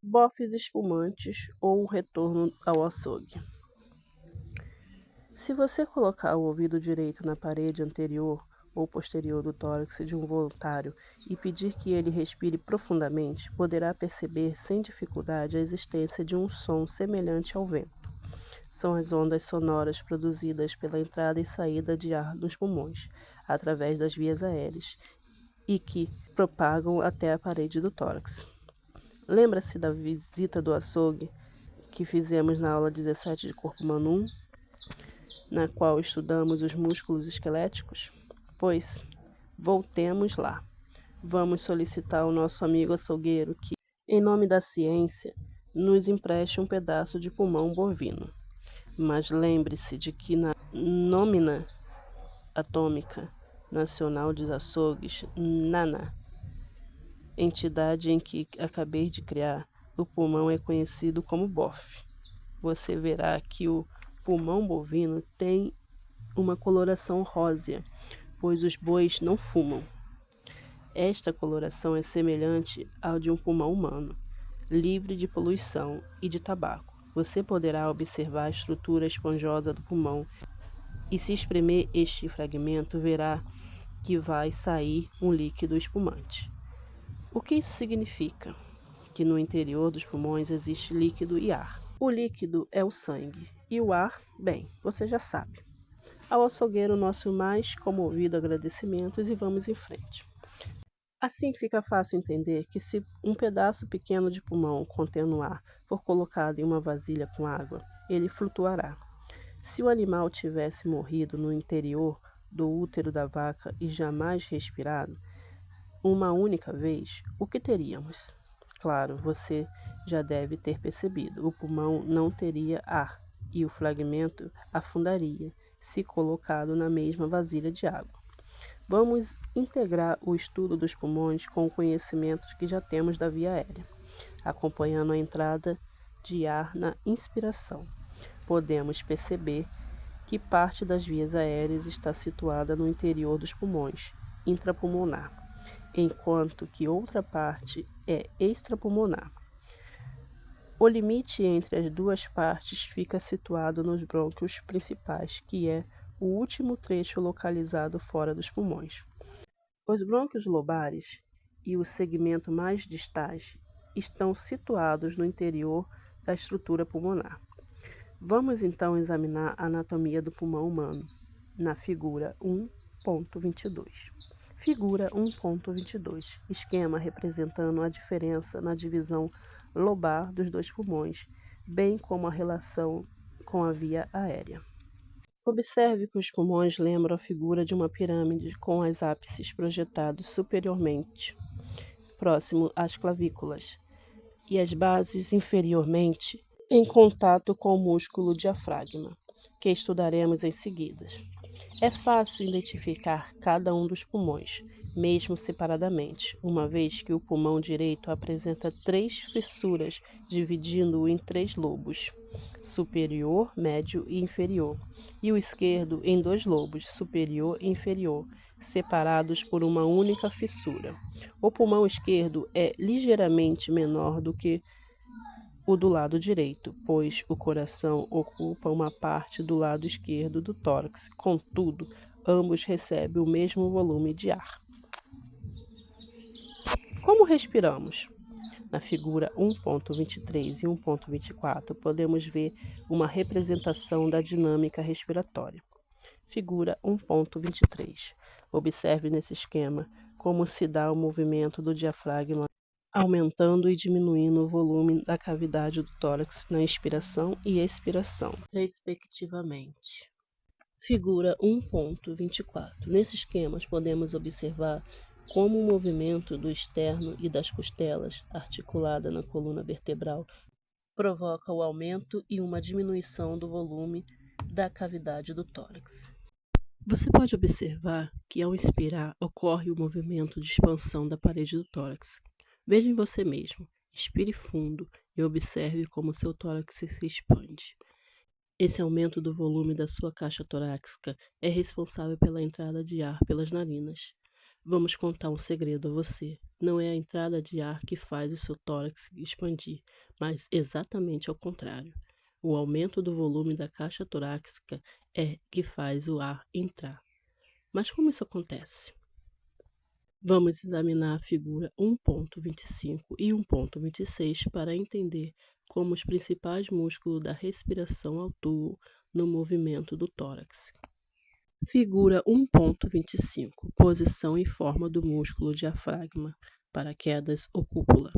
Bofes espumantes ou retorno ao açougue. Se você colocar o ouvido direito na parede anterior ou posterior do tórax de um voluntário e pedir que ele respire profundamente, poderá perceber sem dificuldade a existência de um som semelhante ao vento. São as ondas sonoras produzidas pela entrada e saída de ar nos pulmões, através das vias aéreas, e que propagam até a parede do tórax. Lembra-se da visita do açougue que fizemos na aula 17 de Corpo Humano 1, na qual estudamos os músculos esqueléticos? Pois, voltemos lá. Vamos solicitar ao nosso amigo açougueiro que, em nome da ciência, nos empreste um pedaço de pulmão bovino. Mas lembre-se de que na Nómina Atômica Nacional dos Açougues, NANA, entidade em que acabei de criar, o pulmão é conhecido como bofe. Você verá que o pulmão bovino tem uma coloração rósea, pois os bois não fumam. Esta coloração é semelhante ao de um pulmão humano, livre de poluição e de tabaco. Você poderá observar a estrutura esponjosa do pulmão e, se espremer este fragmento, verá que vai sair um líquido espumante. O que isso significa? Que no interior dos pulmões existe líquido e ar. O líquido é o sangue e o ar, bem, você já sabe. Ao açougueiro, nosso mais comovido agradecimentos e vamos em frente. Assim fica fácil entender que se um pedaço pequeno de pulmão contendo ar for colocado em uma vasilha com água, ele flutuará. Se o animal tivesse morrido no interior do útero da vaca e jamais respirado uma única vez, o que teríamos? Claro, você já deve ter percebido, o pulmão não teria ar e o fragmento afundaria, se colocado na mesma vasilha de água. Vamos integrar o estudo dos pulmões com conhecimentos que já temos da via aérea, acompanhando a entrada de ar na inspiração. Podemos perceber que parte das vias aéreas está situada no interior dos pulmões, intrapulmonar, enquanto que outra parte é extrapulmonar. O limite entre as duas partes fica situado nos brônquios principais, que é o último trecho localizado fora dos pulmões. Os brônquios lobares e o segmento mais distais estão situados no interior da estrutura pulmonar. Vamos então examinar a anatomia do pulmão humano, na figura 1.22. Figura 1.22. Esquema representando a diferença na divisão lobar dos dois pulmões, bem como a relação com a via aérea. Observe que os pulmões lembram a figura de uma pirâmide com os ápices projetados superiormente, próximo às clavículas, e as bases inferiormente em contato com o músculo diafragma, que estudaremos em seguida. É fácil identificar cada um dos pulmões, mesmo separadamente, uma vez que o pulmão direito apresenta 3 fissuras, dividindo-o em 3 lobos, superior, médio e inferior, e o esquerdo em 2 lobos, superior e inferior, separados por uma única fissura. O pulmão esquerdo é ligeiramente menor do que o do lado direito, pois o coração ocupa uma parte do lado esquerdo do tórax. Contudo, ambos recebem o mesmo volume de ar. Como respiramos? Na figura 1.23 e 1.24, podemos ver uma representação da dinâmica respiratória. Figura 1.23. Observe nesse esquema como se dá o movimento do diafragma, aumentando e diminuindo o volume da cavidade do tórax na inspiração e expiração, respectivamente. Figura 1.24. Nesse esquema, podemos observar como o movimento do externo e das costelas, articulada na coluna vertebral, provoca o aumento e uma diminuição do volume da cavidade do tórax. Você pode observar que ao inspirar ocorre o movimento de expansão da parede do tórax. Veja em você mesmo, inspire fundo e observe como seu tórax se expande. Esse aumento do volume da sua caixa torácica é responsável pela entrada de ar pelas narinas. Vamos contar um segredo a você. Não é a entrada de ar que faz o seu tórax expandir, mas exatamente ao contrário. O aumento do volume da caixa torácica é que faz o ar entrar. Mas como isso acontece? Vamos examinar a figura 1.25 e 1.26 para entender como os principais músculos da respiração atuam no movimento do tórax. Figura 1.25. Posição e forma do músculo diafragma, paraquedas ou cúpula.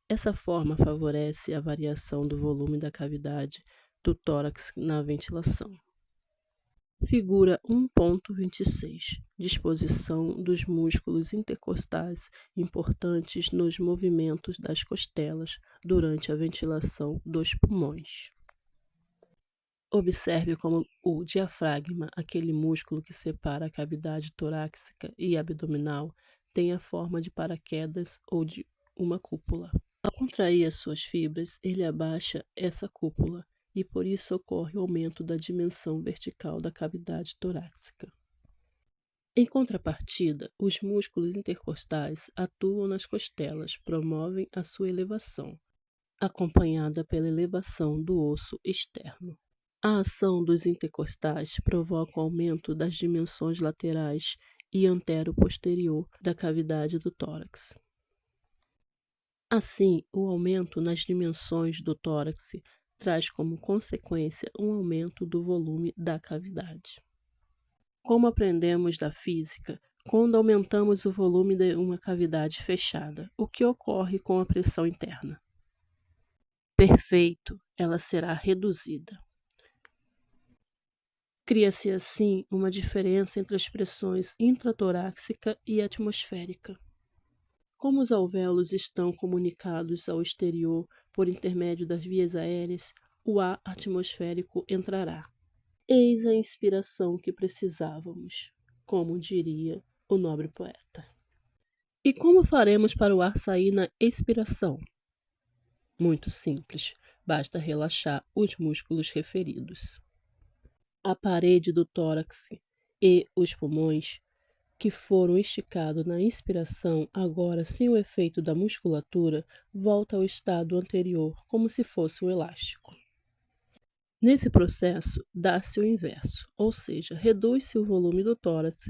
Essa forma favorece a variação do volume da cavidade do tórax na ventilação. Figura 1.26. Disposição dos músculos intercostais importantes nos movimentos das costelas durante a ventilação dos pulmões. Observe como o diafragma, aquele músculo que separa a cavidade torácica e abdominal, tem a forma de paraquedas ou de uma cúpula. Ao contrair as suas fibras, ele abaixa essa cúpula e por isso ocorre o aumento da dimensão vertical da cavidade torácica. Em contrapartida, os músculos intercostais atuam nas costelas, promovem a sua elevação, acompanhada pela elevação do osso externo. A ação dos intercostais provoca o aumento das dimensões laterais e antero-posterior da cavidade do tórax. Assim, o aumento nas dimensões do tórax traz como consequência um aumento do volume da cavidade. Como aprendemos da física, quando aumentamos o volume de uma cavidade fechada, o que ocorre com a pressão interna? Perfeito, ela será reduzida. Cria-se assim uma diferença entre as pressões intratorácica e atmosférica. Como os alvéolos estão comunicados ao exterior por intermédio das vias aéreas, o ar atmosférico entrará. Eis a inspiração que precisávamos, como diria o nobre poeta. E como faremos para o ar sair na expiração? Muito simples, basta relaxar os músculos referidos. A parede do tórax e os pulmões, que foram esticados na inspiração, agora sem o efeito da musculatura, volta ao estado anterior, como se fosse um elástico. Nesse processo, dá-se o inverso, ou seja, reduz-se o volume do tórax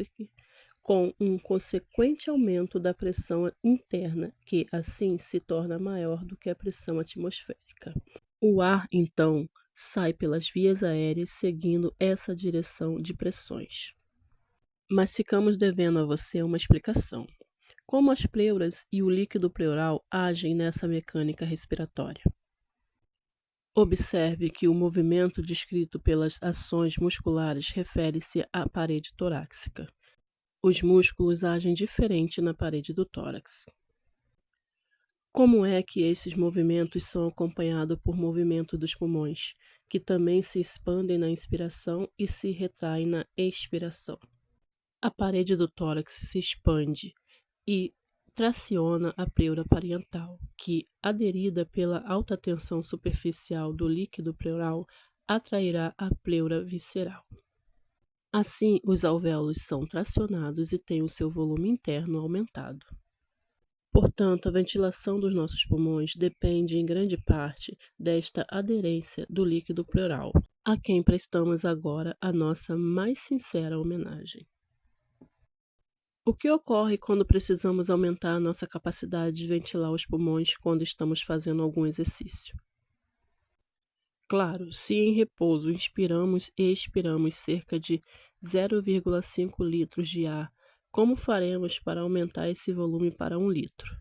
com um consequente aumento da pressão interna, que assim se torna maior do que a pressão atmosférica. O ar, então, sai pelas vias aéreas seguindo essa direção de pressões. Mas ficamos devendo a você uma explicação. Como as pleuras e o líquido pleural agem nessa mecânica respiratória? Observe que o movimento descrito pelas ações musculares refere-se à parede torácica. Os músculos agem diferente na parede do tórax. Como é que esses movimentos são acompanhados por movimento dos pulmões, que também se expandem na inspiração e se retraem na expiração? A parede do tórax se expande e traciona a pleura parietal, que, aderida pela alta tensão superficial do líquido pleural, atrairá a pleura visceral. Assim, os alvéolos são tracionados e têm o seu volume interno aumentado. Portanto, a ventilação dos nossos pulmões depende em grande parte desta aderência do líquido pleural, a quem prestamos agora a nossa mais sincera homenagem. O que ocorre quando precisamos aumentar a nossa capacidade de ventilar os pulmões quando estamos fazendo algum exercício? Claro, se em repouso inspiramos e expiramos cerca de 0,5 litros de ar, como faremos para aumentar esse volume para 1 litro?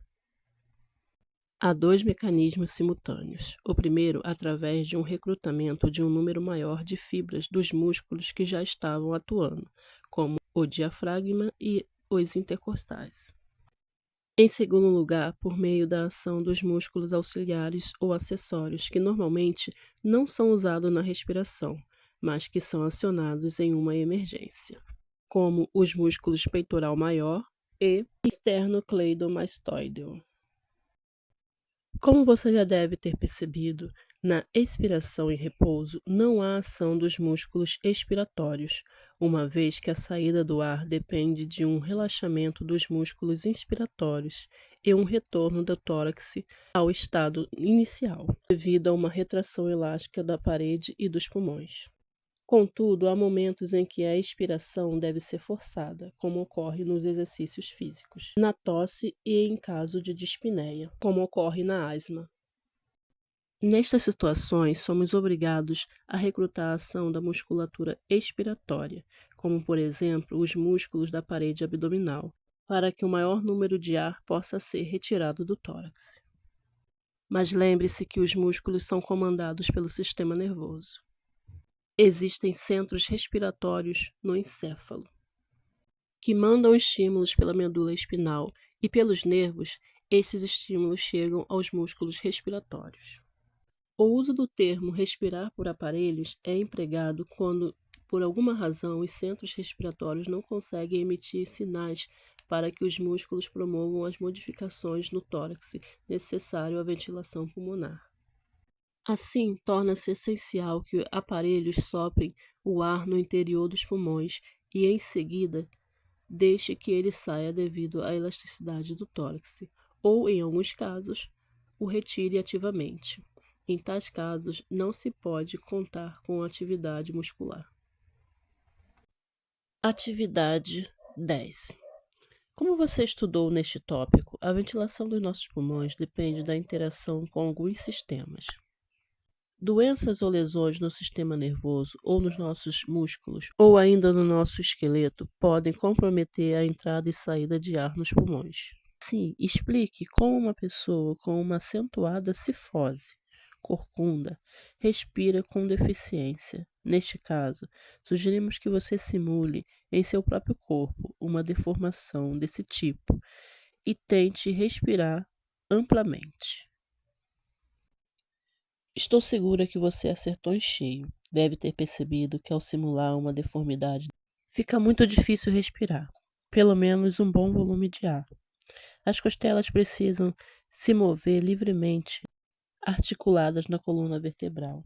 Há dois mecanismos simultâneos. O primeiro, através de um recrutamento de um número maior de fibras dos músculos que já estavam atuando, como o diafragma e os intercostais. Em segundo lugar, por meio da ação dos músculos auxiliares ou acessórios, que normalmente não são usados na respiração, mas que são acionados em uma emergência, como os músculos peitoral maior e esternocleidomastoideo. Como você já deve ter percebido, na expiração em repouso não há ação dos músculos expiratórios, uma vez que a saída do ar depende de um relaxamento dos músculos inspiratórios e um retorno do tórax ao estado inicial, devido a uma retração elástica da parede e dos pulmões. Contudo, há momentos em que a expiração deve ser forçada, como ocorre nos exercícios físicos, na tosse e em caso de dispneia, como ocorre na asma. Nestas situações, somos obrigados a recrutar a ação da musculatura expiratória, como por exemplo os músculos da parede abdominal, para que o maior número de ar possa ser retirado do tórax. Mas lembre-se que os músculos são comandados pelo sistema nervoso. Existem centros respiratórios no encéfalo, que mandam estímulos pela medula espinhal e pelos nervos, esses estímulos chegam aos músculos respiratórios. O uso do termo respirar por aparelhos é empregado quando, por alguma razão, os centros respiratórios não conseguem emitir sinais para que os músculos promovam as modificações no tórax necessário à ventilação pulmonar. Assim, torna-se essencial que aparelhos soprem o ar no interior dos pulmões e, em seguida, deixe que ele saia devido à elasticidade do tórax, ou, em alguns casos, o retire ativamente. Em tais casos, não se pode contar com atividade muscular. Atividade 10. Como você estudou neste tópico, a ventilação dos nossos pulmões depende da interação com alguns sistemas. Doenças ou lesões no sistema nervoso ou nos nossos músculos ou ainda no nosso esqueleto podem comprometer a entrada e saída de ar nos pulmões. Sim, explique como uma pessoa com uma acentuada cifose, corcunda, respira com deficiência. Neste caso, sugerimos que você simule em seu próprio corpo uma deformação desse tipo e tente respirar amplamente. Estou segura que você acertou em cheio. Deve ter percebido que ao simular uma deformidade, fica muito difícil respirar, pelo menos um bom volume de ar. As costelas precisam se mover livremente, articuladas na coluna vertebral.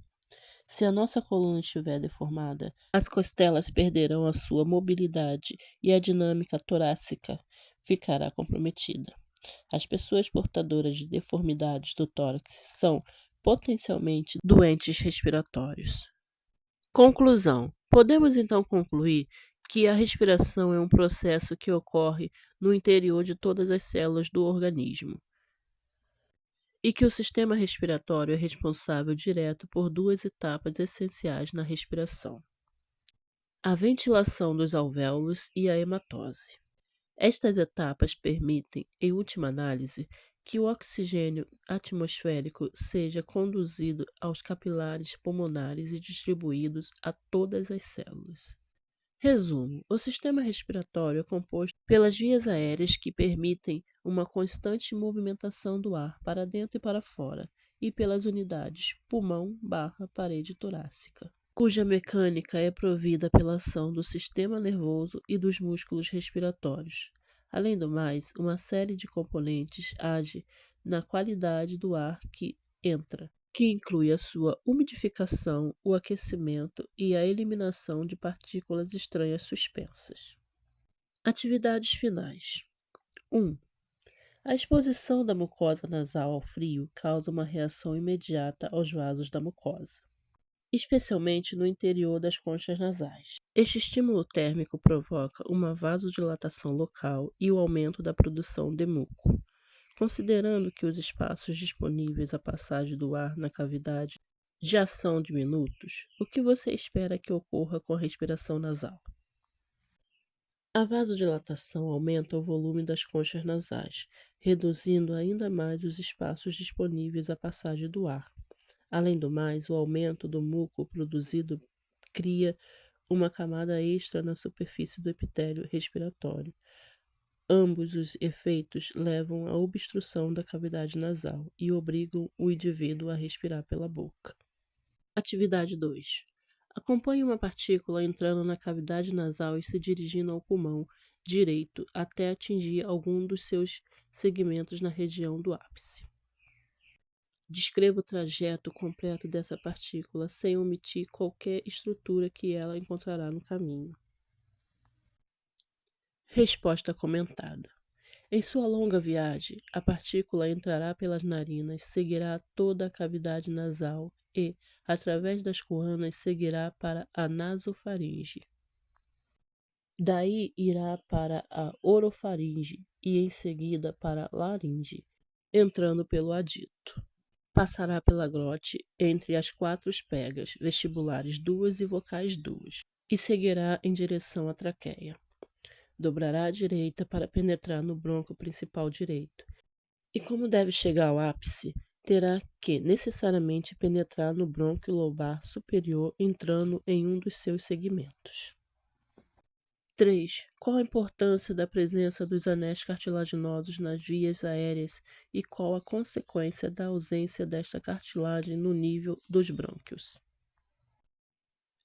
Se a nossa coluna estiver deformada, as costelas perderão a sua mobilidade e a dinâmica torácica ficará comprometida. As pessoas portadoras de deformidades do tórax são potencialmente doentes respiratórios. Conclusão. Podemos então concluir que a respiração é um processo que ocorre no interior de todas as células do organismo e que o sistema respiratório é responsável direto por duas etapas essenciais na respiração: a ventilação dos alvéolos e a hematose. Estas etapas permitem, em última análise, que o oxigênio atmosférico seja conduzido aos capilares pulmonares e distribuídos a todas as células. Resumo: o sistema respiratório é composto pelas vias aéreas que permitem uma constante movimentação do ar para dentro e para fora, e pelas unidades pulmão/parede torácica, cuja mecânica é provida pela ação do sistema nervoso e dos músculos respiratórios. Além do mais, uma série de componentes age na qualidade do ar que entra, que inclui a sua umidificação, o aquecimento e a eliminação de partículas estranhas suspensas. Atividades finais. 1. A exposição da mucosa nasal ao frio causa uma reação imediata aos vasos da mucosa, especialmente no interior das conchas nasais. Este estímulo térmico provoca uma vasodilatação local e o aumento da produção de muco. Considerando que os espaços disponíveis à passagem do ar na cavidade já são diminutos, o que você espera que ocorra com a respiração nasal? A vasodilatação aumenta o volume das conchas nasais, reduzindo ainda mais os espaços disponíveis à passagem do ar. Além do mais, o aumento do muco produzido cria uma camada extra na superfície do epitélio respiratório. Ambos os efeitos levam à obstrução da cavidade nasal e obrigam o indivíduo a respirar pela boca. Atividade 2. Acompanhe uma partícula entrando na cavidade nasal e se dirigindo ao pulmão direito até atingir algum dos seus segmentos na região do ápice. Descreva o trajeto completo dessa partícula sem omitir qualquer estrutura que ela encontrará no caminho. Resposta comentada. Em sua longa viagem, a partícula entrará pelas narinas, seguirá toda a cavidade nasal e, através das coanas, seguirá para a nasofaringe. Daí irá para a orofaringe e, em seguida, para a laringe, entrando pelo adito. Passará pela glote entre as quatro espegas vestibulares duas e vocais duas e seguirá em direção à traqueia. Dobrará à direita para penetrar no bronco principal direito. E como deve chegar ao ápice, terá que necessariamente penetrar no brônquio lobar superior, entrando em um dos seus segmentos. 3. Qual a importância da presença dos anéis cartilaginosos nas vias aéreas e qual a consequência da ausência desta cartilagem no nível dos brônquios?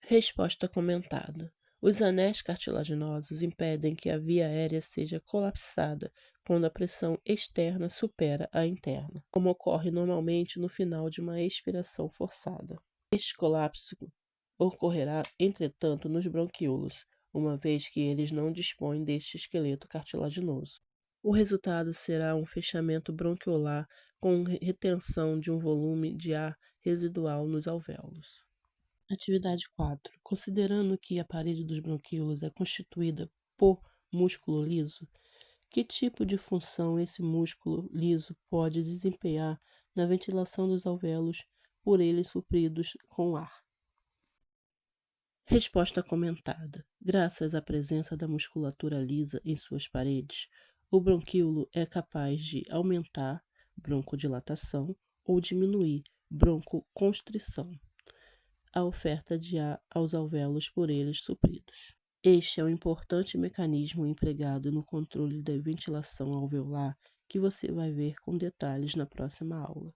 Resposta comentada. Os anéis cartilaginosos impedem que a via aérea seja colapsada quando a pressão externa supera a interna, como ocorre normalmente no final de uma expiração forçada. Este colapso ocorrerá, entretanto, nos bronquíolos, uma vez que eles não dispõem deste esqueleto cartilaginoso. O resultado será um fechamento bronquiolar com retenção de um volume de ar residual nos alvéolos. Atividade 4. Considerando que a parede dos bronquíolos é constituída por músculo liso, que tipo de função esse músculo liso pode desempenhar na ventilação dos alvéolos por eles supridos com ar? Resposta comentada. Graças à presença da musculatura lisa em suas paredes, o bronquíolo é capaz de aumentar broncodilatação ou diminuir broncoconstrição, a oferta de ar aos alvéolos por eles supridos. Este é um importante mecanismo empregado no controle da ventilação alveolar que você vai ver com detalhes na próxima aula.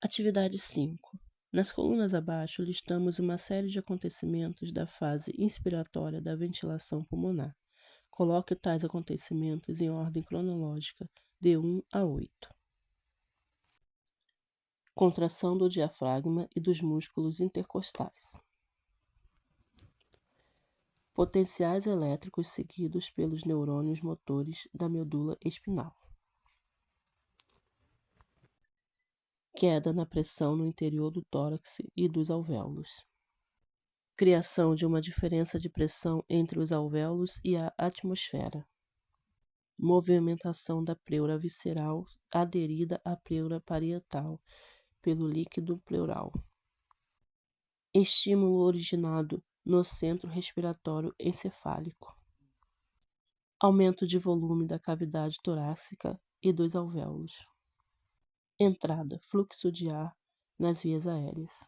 Atividade 5. Nas colunas abaixo, listamos uma série de acontecimentos da fase inspiratória da ventilação pulmonar. Coloque tais acontecimentos em ordem cronológica, de 1 a 8. Contração do diafragma e dos músculos intercostais. Potenciais elétricos seguidos pelos neurônios motores da medula espinal. Queda na pressão no interior do tórax e dos alvéolos. Criação de uma diferença de pressão entre os alvéolos e a atmosfera. movimentação da pleura visceral aderida à pleura parietal pelo líquido pleural, estímulo originado no centro respiratório encefálico, aumento de volume da cavidade torácica e dos alvéolos, entrada, fluxo de ar nas vias aéreas,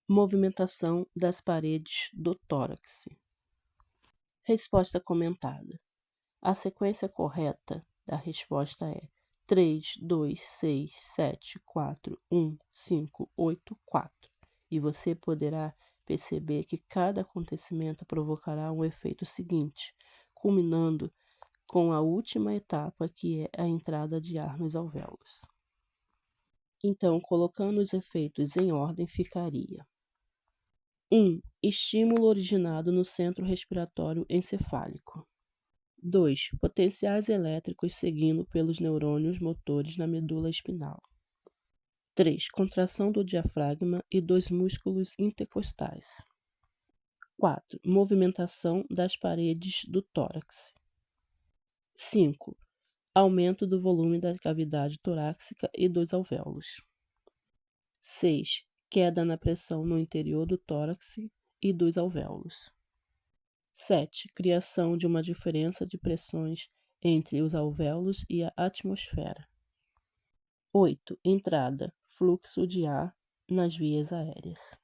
movimentação das paredes do tórax. Resposta comentada. A sequência correta da resposta é 3, 2, 6, 7, 4, 1, 5, 8, 4. E você poderá perceber que cada acontecimento provocará um efeito seguinte, culminando com a última etapa, que é a entrada de ar nos alvéolos. Então, colocando os efeitos em ordem, ficaria: 1. Estímulo originado no centro respiratório encefálico. 2. Potenciais elétricos seguindo pelos neurônios motores na medula espinal. 3. Contração do diafragma e dos músculos intercostais. 4. Movimentação das paredes do tórax. 5. Aumento do volume da cavidade torácica e dos alvéolos. 6. Queda na pressão no interior do tórax e dos alvéolos. 7. Criação de uma diferença de pressões entre os alvéolos e a atmosfera. 8. Entrada, fluxo de ar nas vias aéreas.